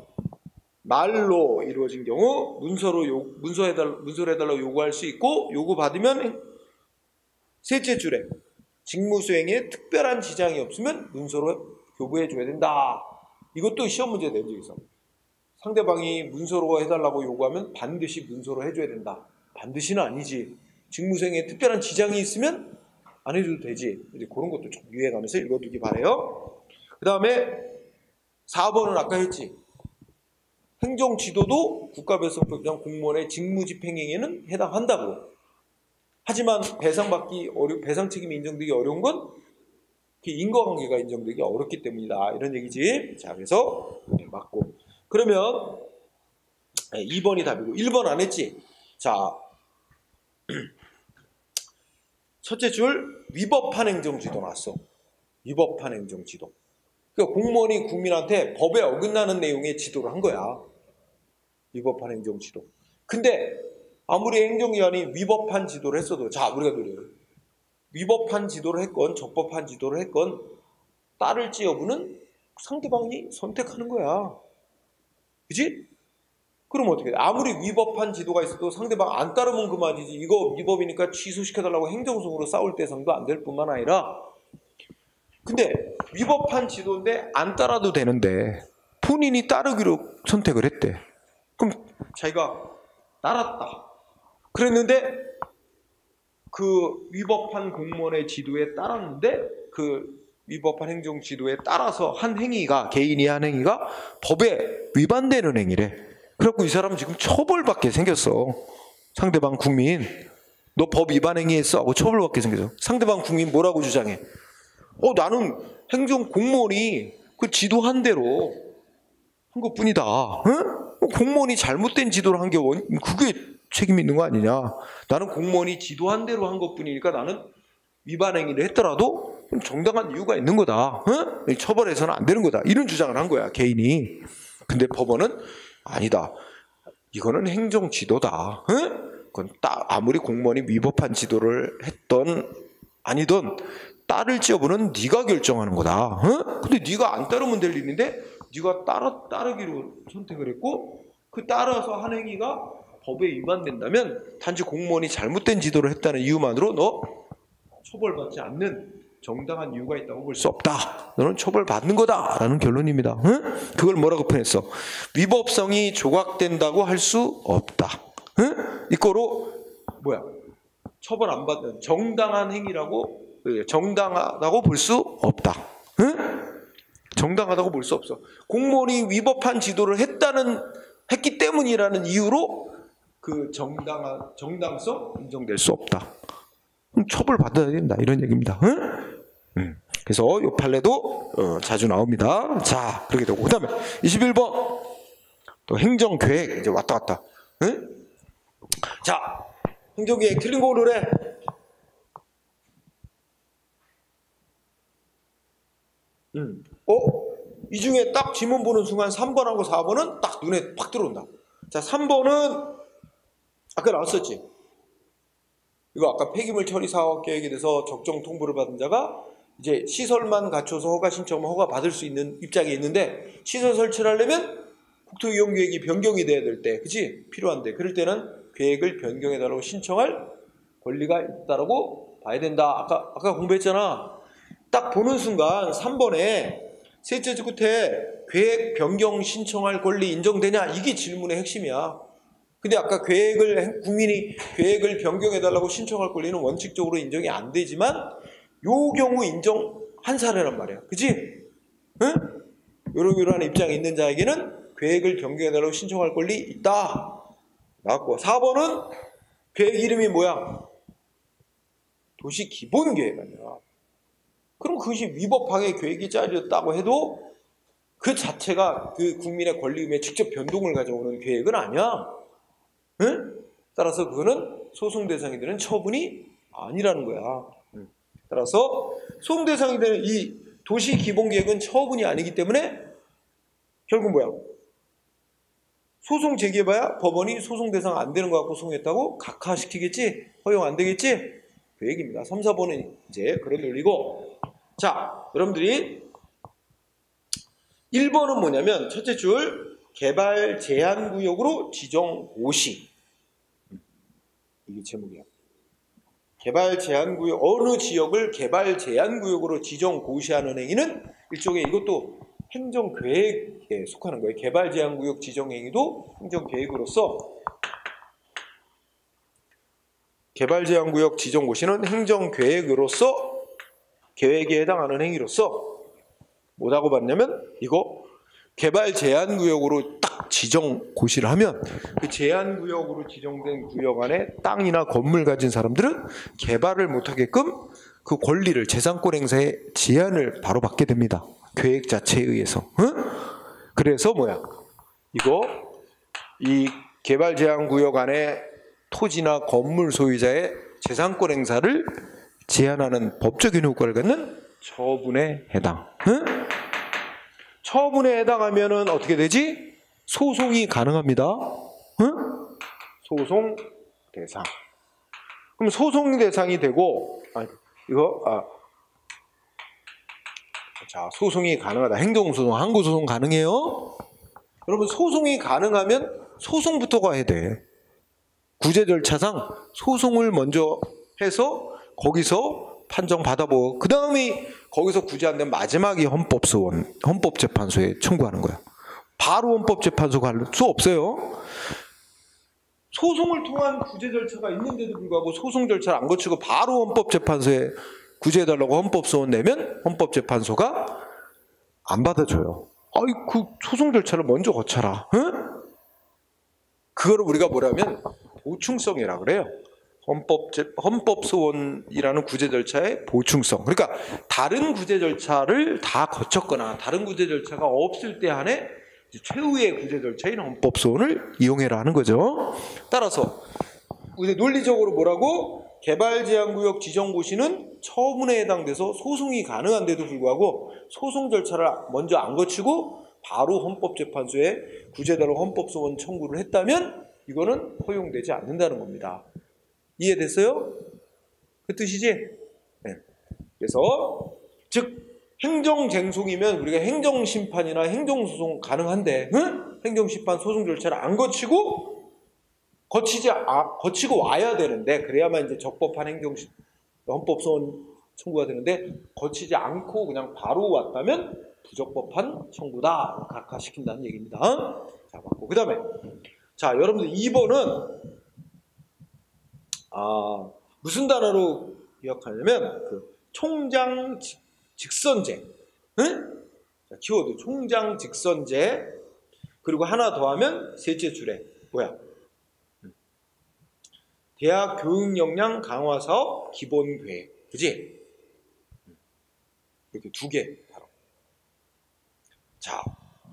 말로 이루어진 경우 문서를 해달라고 요구할 수 있고 요구 받으면 셋째 줄에 직무 수행에 특별한 지장이 없으면 문서로 교부해 줘야 된다. 이것도 시험 문제 낸 적이 있어. 상대방이 문서로 해달라고 요구하면 반드시 문서로 해줘야 된다. 반드시는 아니지. 직무 수행에 특별한 지장이 있으면 안 해줘도 되지. 이제 그런 것도 좀 유의해가면서 읽어두기 바래요. 그 다음에 4번은 아까 했지. 행정지도도 국가배상법상 공무원의 직무집행행위에는 해당한다고. 하지만 배상 책임이 인정되기 어려운 건 인과관계가 인정되기 어렵기 때문이다. 이런 얘기지. 자, 그래서 맞고. 그러면 2번이 답이고 1번 안 했지. 자, 첫째 줄 위법한 행정지도 나왔어. 위법한 행정지도. 그러니까 공무원이 국민한테 법에 어긋나는 내용의 지도를 한 거야. 위법한 행정지도. 근데 아무리 행정기관이 위법한 지도를 했어도 자 우리가 노려요. 위법한 지도를 했건 적법한 지도를 했건 따를지 여부는 상대방이 선택하는 거야. 그지? 그럼 어떻게 돼? 아무리 위법한 지도가 있어도 상대방 안 따르면 그만이지. 이거 위법이니까 취소시켜달라고 행정소으로 싸울 대상도 안 될 뿐만 아니라 근데 위법한 지도인데 안 따라도 되는데 본인이 따르기로 선택을 했대. 그럼 자기가 따랐다. 그랬는데 그 위법한 공무원의 지도에 따랐는데 그 위법한 행정 지도에 따라서 한 행위가 개인이 한 행위가 법에 위반되는 행위래. 그래갖고 이 사람 지금 처벌받게 생겼어. 상대방 국민 너 법 위반 행위했어 하고 처벌받게 생겼어. 상대방 국민 뭐라고 주장해? 나는 행정 공무원이 그 지도한 대로 한 것뿐이다. 응? 공무원이 잘못된 지도를 한 게 그게 책임이 있는 거 아니냐. 나는 공무원이 지도한 대로 한 것뿐이니까 나는 위반 행위를 했더라도 정당한 이유가 있는 거다. 응? 처벌해서는 안 되는 거다. 이런 주장을 한 거야 개인이. 근데 법원은 아니다. 이거는 행정 지도다. 응? 그건 아무리 공무원이 위법한 지도를 했던 아니던 따를지 여부는 네가 결정하는 거다. 응? 근데 네가 안 따르면 될 일인데 네가 따르기로 선택을 했고 그 따라서 한 행위가 법에 위반된다면 단지 공무원이 잘못된 지도를 했다는 이유만으로 너 처벌받지 않는 정당한 이유가 있다고 볼 수 없다. 너는 처벌받는 거다라는 결론입니다. 응? 그걸 뭐라고 표현했어? 위법성이 조각된다고 할 수 없다. 응? 이거로 뭐야? 처벌 안 받는 정당한 행위라고 정당하다고 볼 수 없다. 응? 정당하다고 볼 수 없어. 공무원이 위법한 지도를 했기 때문이라는 이유로 그 정당성 인정될 수 없다. 처벌받아야 된다. 이런 얘기입니다. 응? 그래서 이 판례도 자주 나옵니다. 자, 그렇게 되고 그 다음에 21번 또 행정계획 이제 왔다 갔다. 응? 자, 행정계획 틀린 거 오르래. 이 중에 딱 지문 보는 순간 3번하고 4번은 딱 눈에 팍 들어온다. 자, 3번은 아까 나왔었지. 이거 아까 폐기물 처리 사업 계획에 대해서 적정 통보를 받은 자가 이제 시설만 갖춰서 허가 신청하면 허가 받을 수 있는 입장에 있는데 시설 설치를 하려면 국토이용계획이 변경이 돼야 될 때, 그치? 필요한데 그럴 때는 계획을 변경해달라고 신청할 권리가 있다라고 봐야 된다. 아까 공부했잖아. 딱 보는 순간 3번에 셋째 줄 끝에 계획 변경 신청할 권리 인정되냐? 이게 질문의 핵심이야. 근데 아까 국민이 계획을 변경해달라고 신청할 권리는 원칙적으로 인정이 안 되지만 요 경우 인정한 사례란 말이야. 그치? 응? 이러한 입장이 있는 자에게는 계획을 변경해달라고 신청할 권리 있다. 나왔고 4번은 계획 이름이 뭐야? 도시 기본계획 아니야. 그럼 그것이 위법하게 계획이 짜졌다고 해도 그 자체가 그 국민의 권리의무에 직접 변동을 가져오는 계획은 아니야. 응? 따라서 그거는 소송 대상이 되는 처분이 아니라는 거야. 따라서 소송 대상이 되는 이 도시 기본계획은 처분이 아니기 때문에 결국 뭐야? 소송 제기해봐야 법원이 소송 대상 안 되는 거 갖고 소송했다고 각하시키겠지? 허용 안 되겠지? 그 얘기입니다. 3, 4번은 이제 그런 논리고. 자, 여러분들이 1번은 뭐냐면 첫째 줄 개발 제한 구역으로 지정 고시. 이게 제목이야. 개발 제한 구역, 어느 지역을 개발 제한 구역으로 지정 고시하는 행위는 일종의 이것도 행정계획에 속하는 거예요. 개발 제한 구역 지정 행위도 행정계획으로서 개발 제한 구역 지정 고시는 행정계획으로서 계획에 해당하는 행위로서 뭐라고 봤냐면 이거 개발 제한 구역으로 딱 지정 고시를 하면 그 제한 구역으로 지정된 구역 안에 땅이나 건물 가진 사람들은 개발을 못하게끔 그 권리를 재산권 행사에 제한을 바로 받게 됩니다. 계획 자체에 의해서. 응? 그래서 뭐야? 이거 이 개발 제한 구역 안에 토지나 건물 소유자의 재산권 행사를 제한하는 법적인 효과를 갖는 처분에 해당. 응? 처분에 해당하면은 어떻게 되지? 소송이 가능합니다. 응? 소송 대상. 그럼 소송 대상이 되고, 자, 소송이 가능하다. 행정소송, 항고소송 가능해요? 여러분, 소송이 가능하면 소송부터 가야 돼. 구제 절차상 소송을 먼저 해서 거기서 판정 받아보고 그 다음에 거기서 구제 안 되면 마지막이 헌법재판소에 청구하는 거야. 바로 헌법재판소 갈 수 없어요. 소송을 통한 구제 절차가 있는데도 불구하고 소송 절차를 안 거치고 바로 헌법재판소에 구제해달라고 헌법소원 내면 헌법재판소가 안 받아줘요. 아이, 그 소송 절차를 먼저 거쳐라. 응? 그거를 우리가 뭐라면 보충성이라 그래요. 헌법소원이라는 구제 절차의 보충성. 그러니까 다른 구제 절차를 다 거쳤거나 다른 구제 절차가 없을 때 한해 최후의 구제 절차인 헌법소원을 이용해라 하는 거죠. 따라서 우리 논리적으로 뭐라고? 개발제한구역 지정고시는 처분에 해당돼서 소송이 가능한데도 불구하고 소송 절차를 먼저 안 거치고 바로 헌법재판소에 구제대로 헌법소원 청구를 했다면 이거는 허용되지 않는다는 겁니다. 이해됐어요? 그 뜻이지? 네. 그래서 즉 행정쟁송이면 우리가 행정심판이나 행정소송 가능한데 행정심판 소송 절차를 안 거치고 거치고 와야 되는데 그래야만 이제 적법한 헌법소원 청구가 되는데 거치지 않고 그냥 바로 왔다면 부적법한 청구다 각하시킨다는 얘기입니다. 자, 맞고 그 다음에 자 여러분들 2번은 무슨 단어로 기억하냐면 그 총장 직선제, 응? 자, 키워드 총장 직선제 그리고 하나 더하면 셋째 줄에 뭐야? 대학 교육 역량 강화 사업 기본 계획, 그지? 이렇게 두 개 바로. 자,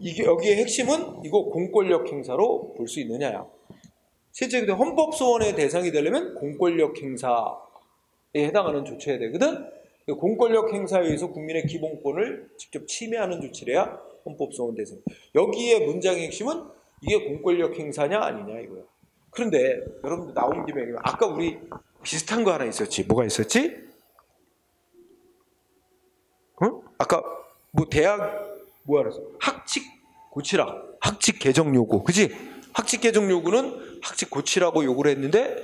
이게 여기의 핵심은 이거 공권력 행사로 볼 수 있느냐야. 실제 헌법소원의 대상이 되려면 공권력 행사에 해당하는 조치해야 되거든. 공권력 행사에 의해서 국민의 기본권을 직접 침해하는 조치래야 헌법소원 대상. 여기에 문장의 핵심은 이게 공권력 행사냐 아니냐 이거야. 그런데 여러분들 나온 김에 아까 우리 비슷한 거 하나 있었지. 뭐가 있었지? 어? 아까 뭐 대학 뭐 하랬어? 학칙 고치라. 학칙 개정 요구. 그지? 학칙 개정 요구는 학칙 고치라고 요구를 했는데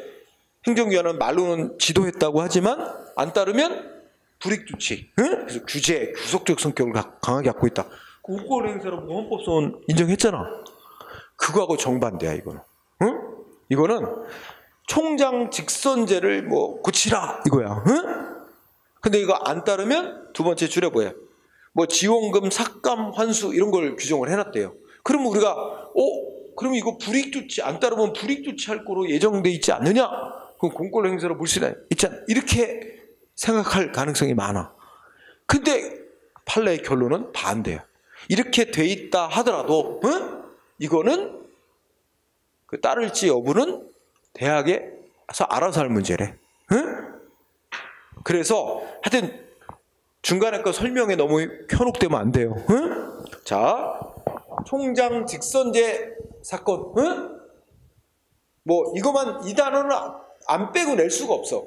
행정위원회는 말로는 지도했다고 하지만 안 따르면 불이익 조치. 응? 그래서 규제, 구속적 성격을 강하게 갖고 있다. 공권 행사로 헌법소원 인정했잖아. 그거하고 정반대야 이거는. 응? 이거는 총장 직선제를 뭐 고치라 이거야. 응? 근데 이거 안 따르면 두 번째 줄에 뭐야? 뭐 지원금, 삭감, 환수 이런 걸 규정을 해놨대요. 그러면 우리가 그럼 이거 불이익조치 안 따르면 불이익조치할 거로 예정돼 있지 않느냐? 그럼 공권력 행사로 볼 수 있잖아. 이렇게 생각할 가능성이 많아. 근데 판례의 결론은 반대야. 이렇게 돼 있다 하더라도 이거는 그 따를지 여부는 대학에서 알아서 할 문제래. 그래서 하여튼 중간에 거 설명에 너무 현혹되면 안 돼요. 자, 총장 직선제 사건, 뭐 이거만 이 단어는 안 빼고 낼 수가 없어.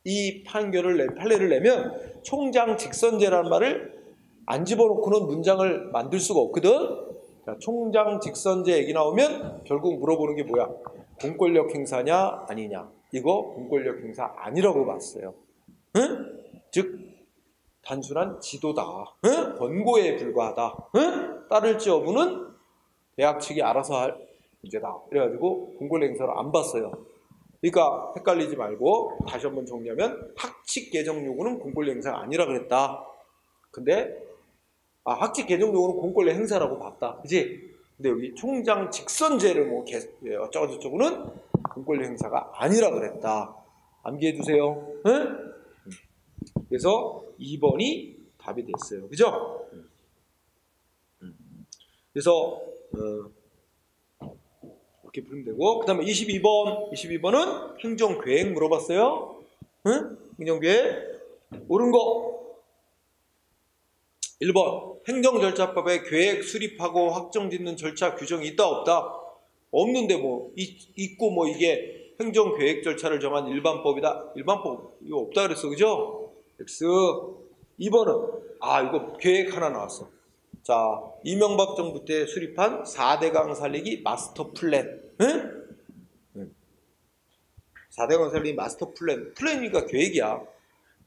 이 판례를 내면 총장 직선제라는 말을 안 집어넣고는 문장을 만들 수가 없거든. 자, 총장 직선제 얘기 나오면 결국 물어보는 게 뭐야? 공권력 행사냐 아니냐? 이거 공권력 행사 아니라고 봤어요. 즉 단순한 지도다. 권고에 불과하다. 따를지 여부는 대학 측이 알아서 할 문제다. 그래가지고 공권력 행사를 안 봤어요. 그러니까 헷갈리지 말고 다시 한번 정리하면 학칙 개정 요구는 공권력 행사가 아니라 그랬다. 근데 학칙 개정 요구는 공권력 행사라고 봤다. 그치? 근데 여기 총장 직선제를 뭐 어쩌고저쩌고는 공권력 행사가 아니라 그랬다. 암기해 두세요. 그래서 2번이 답이 됐어요. 그죠? 그래서 이렇게 부르면 되고, 그 다음에 22번은 행정계획 물어봤어요. 행정계획 옳은 거 1번 행정절차법에 계획 수립하고 확정짓는 절차 규정이 있다 없다? 없는데 뭐 있고 뭐 이게 행정계획 절차를 정한 일반법이다. 일반법 이거 없다 그랬어. 그죠? X. 2번은 이거 계획 하나 나왔어. 자, 이명박 정부 때 수립한 4대강 살리기 마스터 플랜. 4대강 살리기 마스터 플랜이니까 계획이야.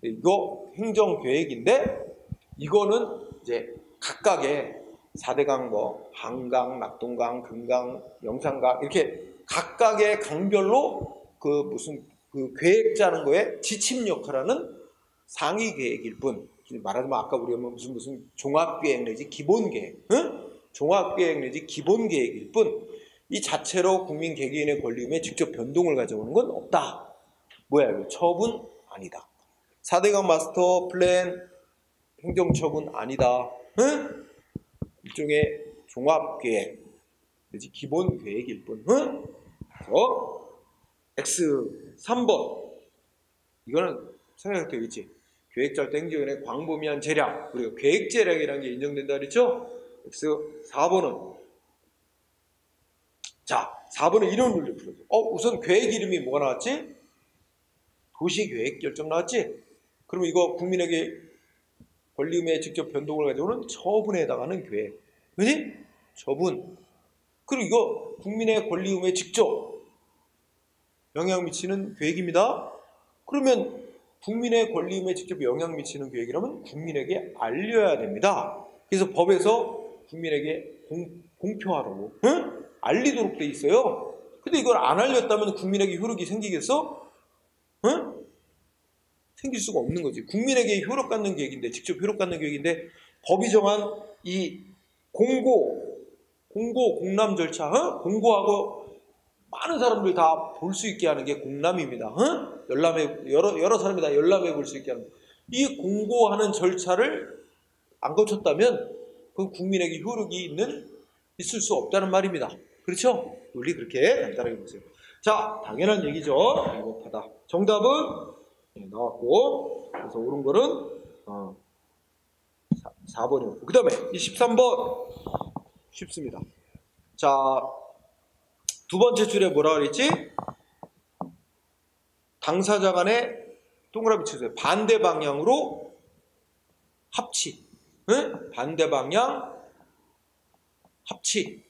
이거 행정계획인데 이거는 이제 각각의 4대강 뭐 한강, 낙동강, 금강, 영산강 이렇게 각각의 강별로 그 계획 짜는 거에 지침 역할하는 상위 계획일 뿐. 말하자면 아까 우리가 무슨 종합계획 내지 기본계획, 종합계획 내지 기본계획일 뿐 이 자체로 국민 개개인의 권리움에 직접 변동을 가져오는 건 없다. 뭐야 이거? 처분 아니다. 4대강 마스터 플랜 행정처분 아니다. 일종의 종합계획 내지 기본계획일 뿐. X 3번 이거는 생각되어 있지. 계획 짤 때 행정위원회 광범위한 재량, 우리가 계획재량이라는 게 인정된다 그랬죠? X 4번은 자, 4번은 이런 논리를 풀어줘. 우선 계획 이름이 뭐가 나왔지? 도시계획결정 나왔지? 그럼 이거 국민에게 권리움에 직접 변동을 가져오는 처분에 해당하는 계획. 그지? 처분. 그리고 이거 국민의 권리움에 직접 영향 미치는 계획입니다. 그러면 국민의 권리움에 직접 영향 미치는 계획이라면 국민에게 알려야 됩니다. 그래서 법에서 국민에게 공표하라고 알리도록 돼 있어요. 근데 이걸 안 알렸다면 국민에게 효력이 생기겠어? 생길 수가 없는 거지. 국민에게 효력 갖는 계획인데, 직접 효력 갖는 계획인데 법이 정한 이 공람 절차, 공고하고 많은 사람들 다 볼 수 있게 하는 게 공람입니다. 여러 사람이 다 열람해 볼 수 있게 하는 이 공고하는 절차를 안 거쳤다면 그 국민에게 효력이 있을 수 없다는 말입니다. 그렇죠? 논리 그렇게 간단하게 보세요. 자, 당연한 얘기죠. 비겁하다. 정답은 나왔고, 그래서 옳은 거는 4번이었고, 그 다음에 23번 쉽습니다. 자, 두 번째 줄에 뭐라 그랬지? 당사자 간에 동그라미 치세요. 반대 방향으로 합치. 반대 방향 합치.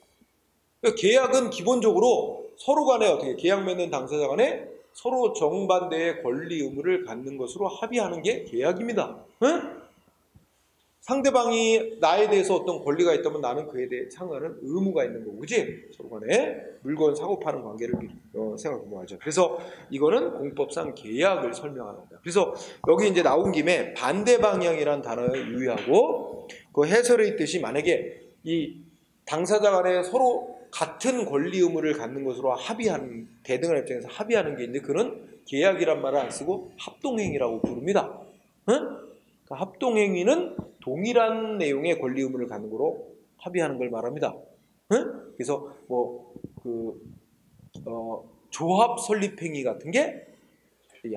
그러니까 계약은 기본적으로 서로 간에 어떻게 계약 맺는 당사자 간에 서로 정반대의 권리 의무를 갖는 것으로 합의하는 게 계약입니다. 상대방이 나에 대해서 어떤 권리가 있다면 나는 그에 대해 상응하는 의무가 있는 거고, 그지? 서로 간에 물건 사고 파는 관계를 생각해보면 하죠. 그래서 이거는 공법상 계약을 설명합니다. 그래서 여기 이제 나온 김에 반대 방향이라는 단어에 유의하고, 그 해설의 있듯이 만약에 이 당사자 간에 서로 같은 권리 의무를 갖는 것으로 합의하는, 대등한 입장에서 합의하는 게 있는데, 그는 계약이란 말을 안 쓰고 합동행위라고 부릅니다. 응? 합동행위는 동일한 내용의 권리 의무를 갖는 거로 합의하는 걸 말합니다. 응? 그래서 조합 설립행위 같은 게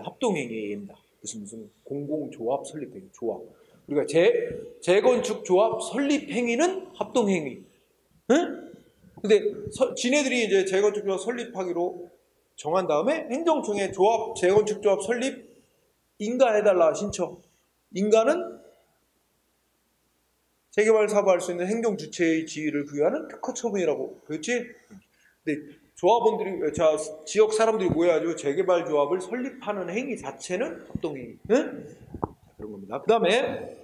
합동행위입니다. 무슨 공공조합 설립행위, 조합. 우리가 재건축 조합 설립행위는 합동행위. 응? 근데 지네들이 이제 재건축 조합 설립하기로 정한 다음에 행정청에 재건축 조합 설립 인가해달라 신청. 인가는 재개발 사업할 수 있는 행정 주체의 지위를 부여하는 특허 처분이라고 그랬지? 근데 조합원들이, 지역 사람들이 모여가지고 재개발 조합을 설립하는 행위 자체는 합동행위. 응? 그런 겁니다. 그 다음에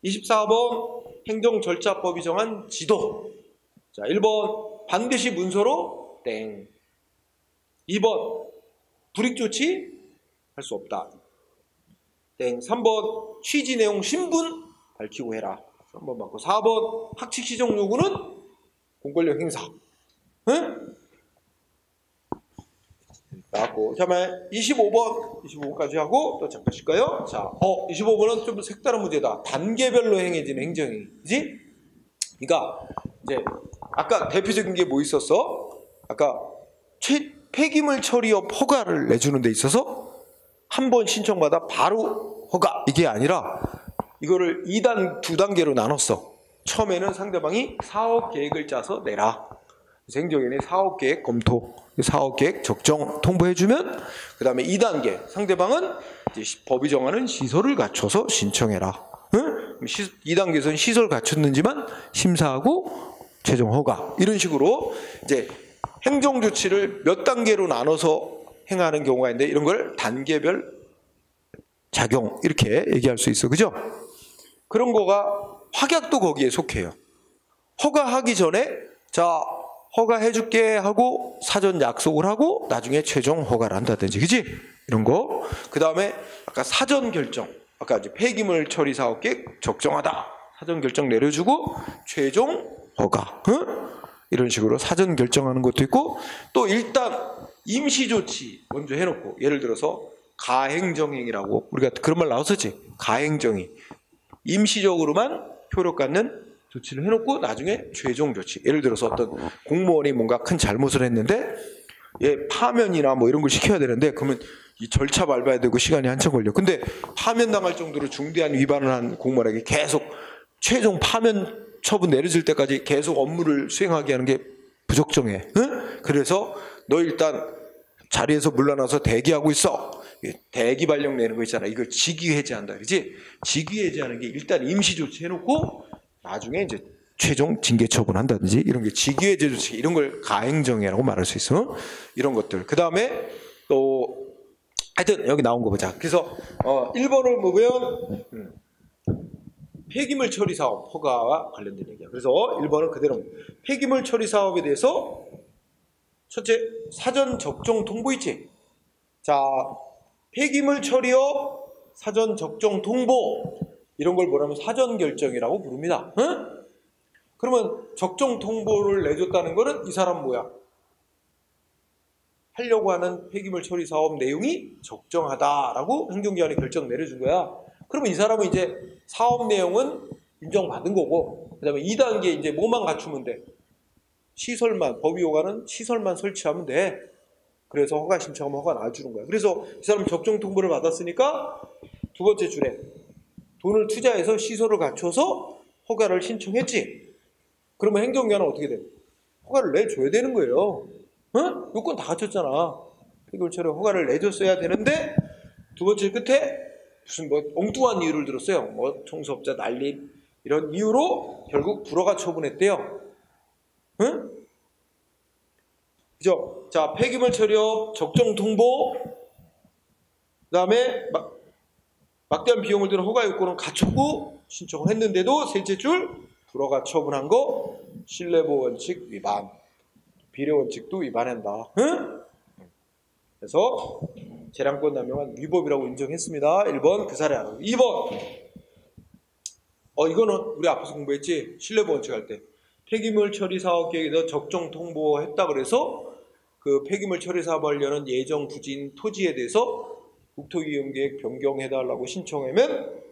24번 행정절차법이 정한 지도. 자, 1번 반드시 문서로 땡. 2번 불이익조치 할 수 없다. 땡. 3번 취지 내용 신분 밝히고 해라. 3번 맞고. 4번 학칙 시정 요구는 공권력 행사. 응? 맞고. 그다음에 25번까지 하고 또 잠깐 쉴까요? 자, 25번은 좀 색다른 문제다. 단계별로 행해지는 행정행위. 그지? 그러니까 이제 아까 대표적인 게 뭐 있었어? 아까 폐기물 처리업 허가를 내주는 데 있어서 한 번 신청받아 바로 허가, 이게 아니라 이거를 2단, 2단계로 나눴어. 처음에는 상대방이 사업 계획을 짜서 내라. 행정위원회 사업 계획 검토, 사업 계획 적정 통보해주면, 그 다음에 2단계 상대방은 이제 법이 정하는 시설을 갖춰서 신청해라. 응? 2단계에서는 시설 갖췄는지만 심사하고 최종 허가, 이런 식으로 이제 행정 조치를 몇 단계로 나눠서 행하는 경우가 있는데, 이런 걸 단계별 작용 이렇게 얘기할 수 있어. 그죠? 그런 거가 확약도 거기에 속해요. 허가하기 전에 자, 허가해줄게 하고 사전 약속을 하고 나중에 최종 허가를 한다든지, 그지? 이런 거. 그 다음에 아까 사전 결정, 아까 이제 폐기물 처리 사업 계획 적정하다, 사전 결정 내려주고 최종 허가, 응? 이런 식으로 사전 결정하는 것도 있고, 또 일단 임시 조치 먼저 해놓고, 예를 들어서 가행정행위라고 우리가 그런 말 나왔었지. 가행정위, 임시적으로만 효력 갖는 조치를 해놓고 나중에 최종 조치. 예를 들어서 어떤 공무원이 뭔가 큰 잘못을 했는데 파면이나 뭐 이런 걸 시켜야 되는데, 그러면 이 절차 밟아야 되고 시간이 한참 걸려. 근데 파면당할 정도로 중대한 위반을 한 공무원에게 계속 최종 파면 처분 내려질 때까지 계속 업무를 수행하게 하는 게 부적정해. 응? 그래서 너 일단 자리에서 물러나서 대기하고 있어. 대기 발령 내는 거 있잖아. 이걸 직위해제한다, 그렇지? 직위해제하는 게 일단 임시 조치 해놓고 나중에 이제 최종 징계 처분한다든지, 이런 게 직위해제 조치, 이런 걸 가행정위라고 말할 수 있어. 이런 것들. 그 다음에 또 하여튼 여기 나온 거 보자. 그래서 1번을 보면 폐기물 처리 사업 허가와 관련된 얘기야. 그래서 1번은 그대로 폐기물 처리 사업에 대해서 첫째, 사전 적정 통보 있지? 자, 폐기물 처리업 사전 적정 통보, 이런 걸 뭐라면 사전 결정이라고 부릅니다. 응? 그러면 적정 통보를 내줬다는 거는 이 사람 뭐야? 하려고 하는 폐기물 처리 사업 내용이 적정하다라고 행정기관이 결정 내려준 거야. 그러면 이 사람은 이제 사업 내용은 인정받은 거고, 그 다음에 2단계 이제 뭐만 갖추면 돼? 시설만, 법이 요구하는 시설만 설치하면 돼. 그래서 허가 신청하면 허가 나와주는 거야. 그래서 이 사람 적정 통보를 받았으니까 두 번째 줄에 돈을 투자해서 시설을 갖춰서 허가를 신청했지. 그러면 행정기관은 어떻게 돼? 허가를 내줘야 되는 거예요. 응? 요건 다 갖췄잖아. 폐기물 처리 허가를 내줬어야 되는데, 두 번째 끝에 무슨 뭐 엉뚱한 이유를 들었어요. 뭐 청소업자 난립 이런 이유로 결국 불허가 처분했대요. 응? 그죠? 자, 폐기물 처리업 적정 통보, 그 다음에 막대한 비용을 들여 허가 요건은 갖췄고, 신청을 했는데도 셋째 줄 불허가 처분한 거 신뢰보호 원칙 위반, 비례 원칙도 위반한다. 응? 그래서 재량권 남용은 위법이라고 인정했습니다. 1번 그 사례 알아. 2번 이거는 우리 앞에서 공부했지. 신뢰보호 원칙 할 때 폐기물 처리 사업 계획에서 적정 통보했다 그래서 그 폐기물 처리 사업하려는 예정 부지인 토지에 대해서 국토이용계획 변경해달라고 신청하면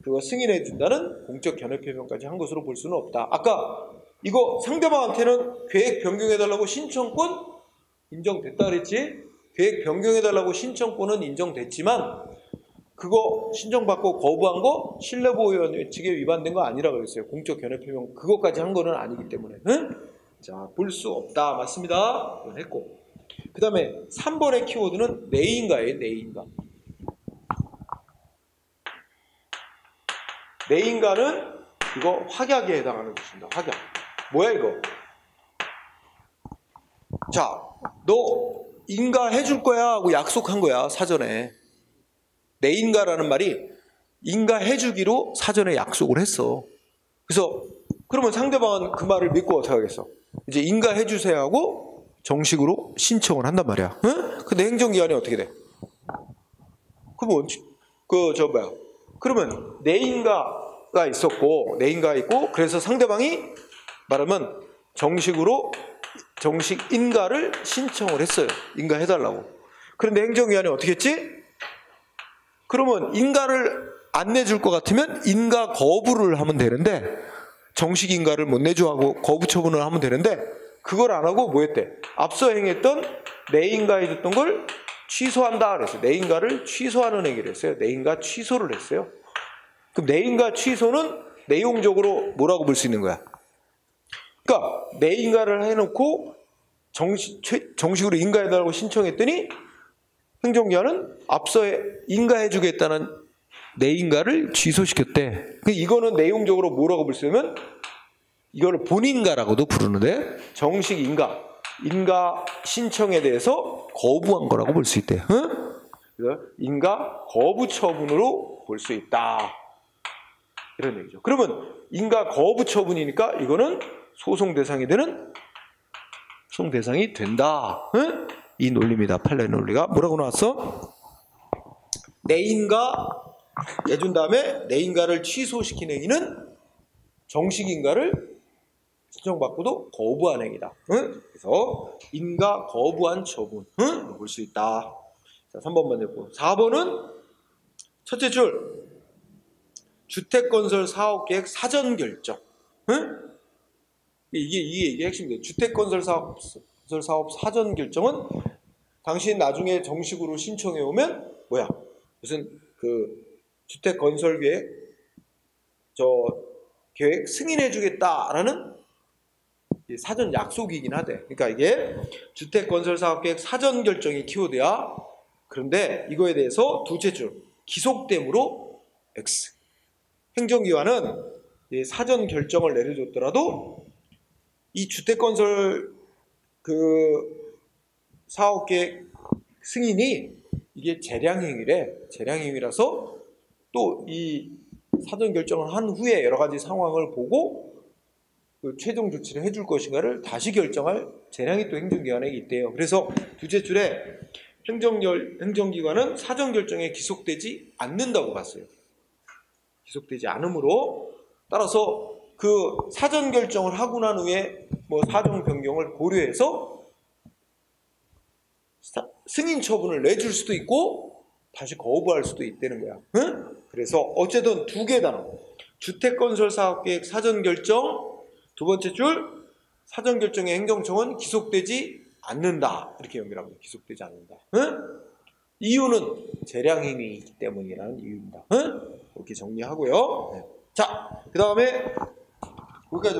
그거 승인해준다는 공적 견해 표명까지 한 것으로 볼 수는 없다. 아까 이거 상대방한테는 계획 변경해달라고 신청권 인정됐다 그랬지? 계획 변경해달라고 신청권은 인정됐지만 그거 신청받고 거부한 거 신뢰보호위원회 측에 위반된 거 아니라 그랬어요. 공적 견해 표명 그것까지 한 거는 아니기 때문에. 응? 자, 볼 수 없다. 맞습니다. 이건 했고. 그 다음에 3번의 키워드는 내인가예요. 내인가. 내인가는 이거 확약에 해당하는 것입니다. 확약. 뭐야 이거? 자, 너 인가 해줄 거야 하고 약속한 거야 사전에. 내인가라는 말이 인가 해주기로 사전에 약속을 했어. 그래서 그러면 상대방은 그 말을 믿고 어떻게 하겠어? 이제 인가 해주세요 하고 정식으로 신청을 한단 말이야. 응? 근데 행정기관이 어떻게 돼? 그러면 그러면 내인가가 있었고 내인가가 있고 그래서 상대방이 말하면 정식 인가를 신청을 했어요. 인가해달라고. 그런데 행정기관이 어떻게 했지? 그러면 인가를 안 내줄 것 같으면 인가 거부를 하면 되는데 정식 인가를 못 내줘 하고 거부 처분을 하면 되는데 그걸 안 하고 뭐 했대? 앞서 행했던 내인가해줬던 걸 취소한다 그랬어요. 내인가를 취소하는 행위를 했어요. 내인가 취소를 했어요. 그럼 내인가 취소는 내용적으로 뭐라고 볼 수 있는 거야? 그러니까 내인가를 해놓고 정식으로 인가해달라고 신청했더니 행정기관은 앞서 인가해주겠다는 내인가를 취소시켰대. 이거는 내용적으로 뭐라고 볼 수 있냐면 이거를 본인가라고도 부르는데 정식 인가 신청에 대해서 거부한 거라고 볼 수 있대. 응? 인가 거부 처분으로 볼 수 있다. 이런 얘기죠. 그러면 인가 거부 처분이니까 이거는 소송 대상이 된다. 응? 이 논리입니다. 판례 논리가 뭐라고 나왔어? 내인가 내준 다음에 내인가를 취소시킨 행위는 정식 인가를 신청받고도 거부한 행위다. 응? 그래서 인가 거부한 처분 볼 수 있다. 자, 3번만 됐고 4번은 첫째 줄 주택건설 사업계획 사전 결정. 응? 이게 핵심이에요. 주택건설 사업 사전 결정은 당신 나중에 정식으로 신청해 오면 뭐야? 무슨 그 주택건설 계획 승인해 주겠다라는 사전 약속이긴 하대. 그러니까 이게 주택건설 사업계획 사전 결정이 키워드야. 그런데 이거에 대해서 둘째 줄 기속됨으로 X. 행정기관은 사전 결정을 내려줬더라도 이 주택건설 그 사업계획 승인이 이게 재량행위래. 재량행위라서 또 이 사전 결정을 한 후에 여러 가지 상황을 보고 그 최종 조치를 해줄 것인가를 다시 결정할 재량이 또 행정기관에 있대요. 그래서 둘째 줄에 행정기관은 사전 결정에 기속되지 않는다고 봤어요. 기속되지 않으므로 따라서 그 사전 결정을 하고 난 후에 뭐 사정 변경을 고려해서 승인 처분을 내줄 수도 있고 다시 거부할 수도 있다는 거야. 응? 그래서 어쨌든 두 개 단어. 주택건설사업계획 사전결정 두 번째 줄 사전결정의 행정청은 기속되지 않는다. 이렇게 연결합니다. 기속되지 않는다. 응? 이유는 재량행위이기 때문이라는 이유입니다. 응? 이렇게 정리하고요. 네. 자, 그 다음에 여기까지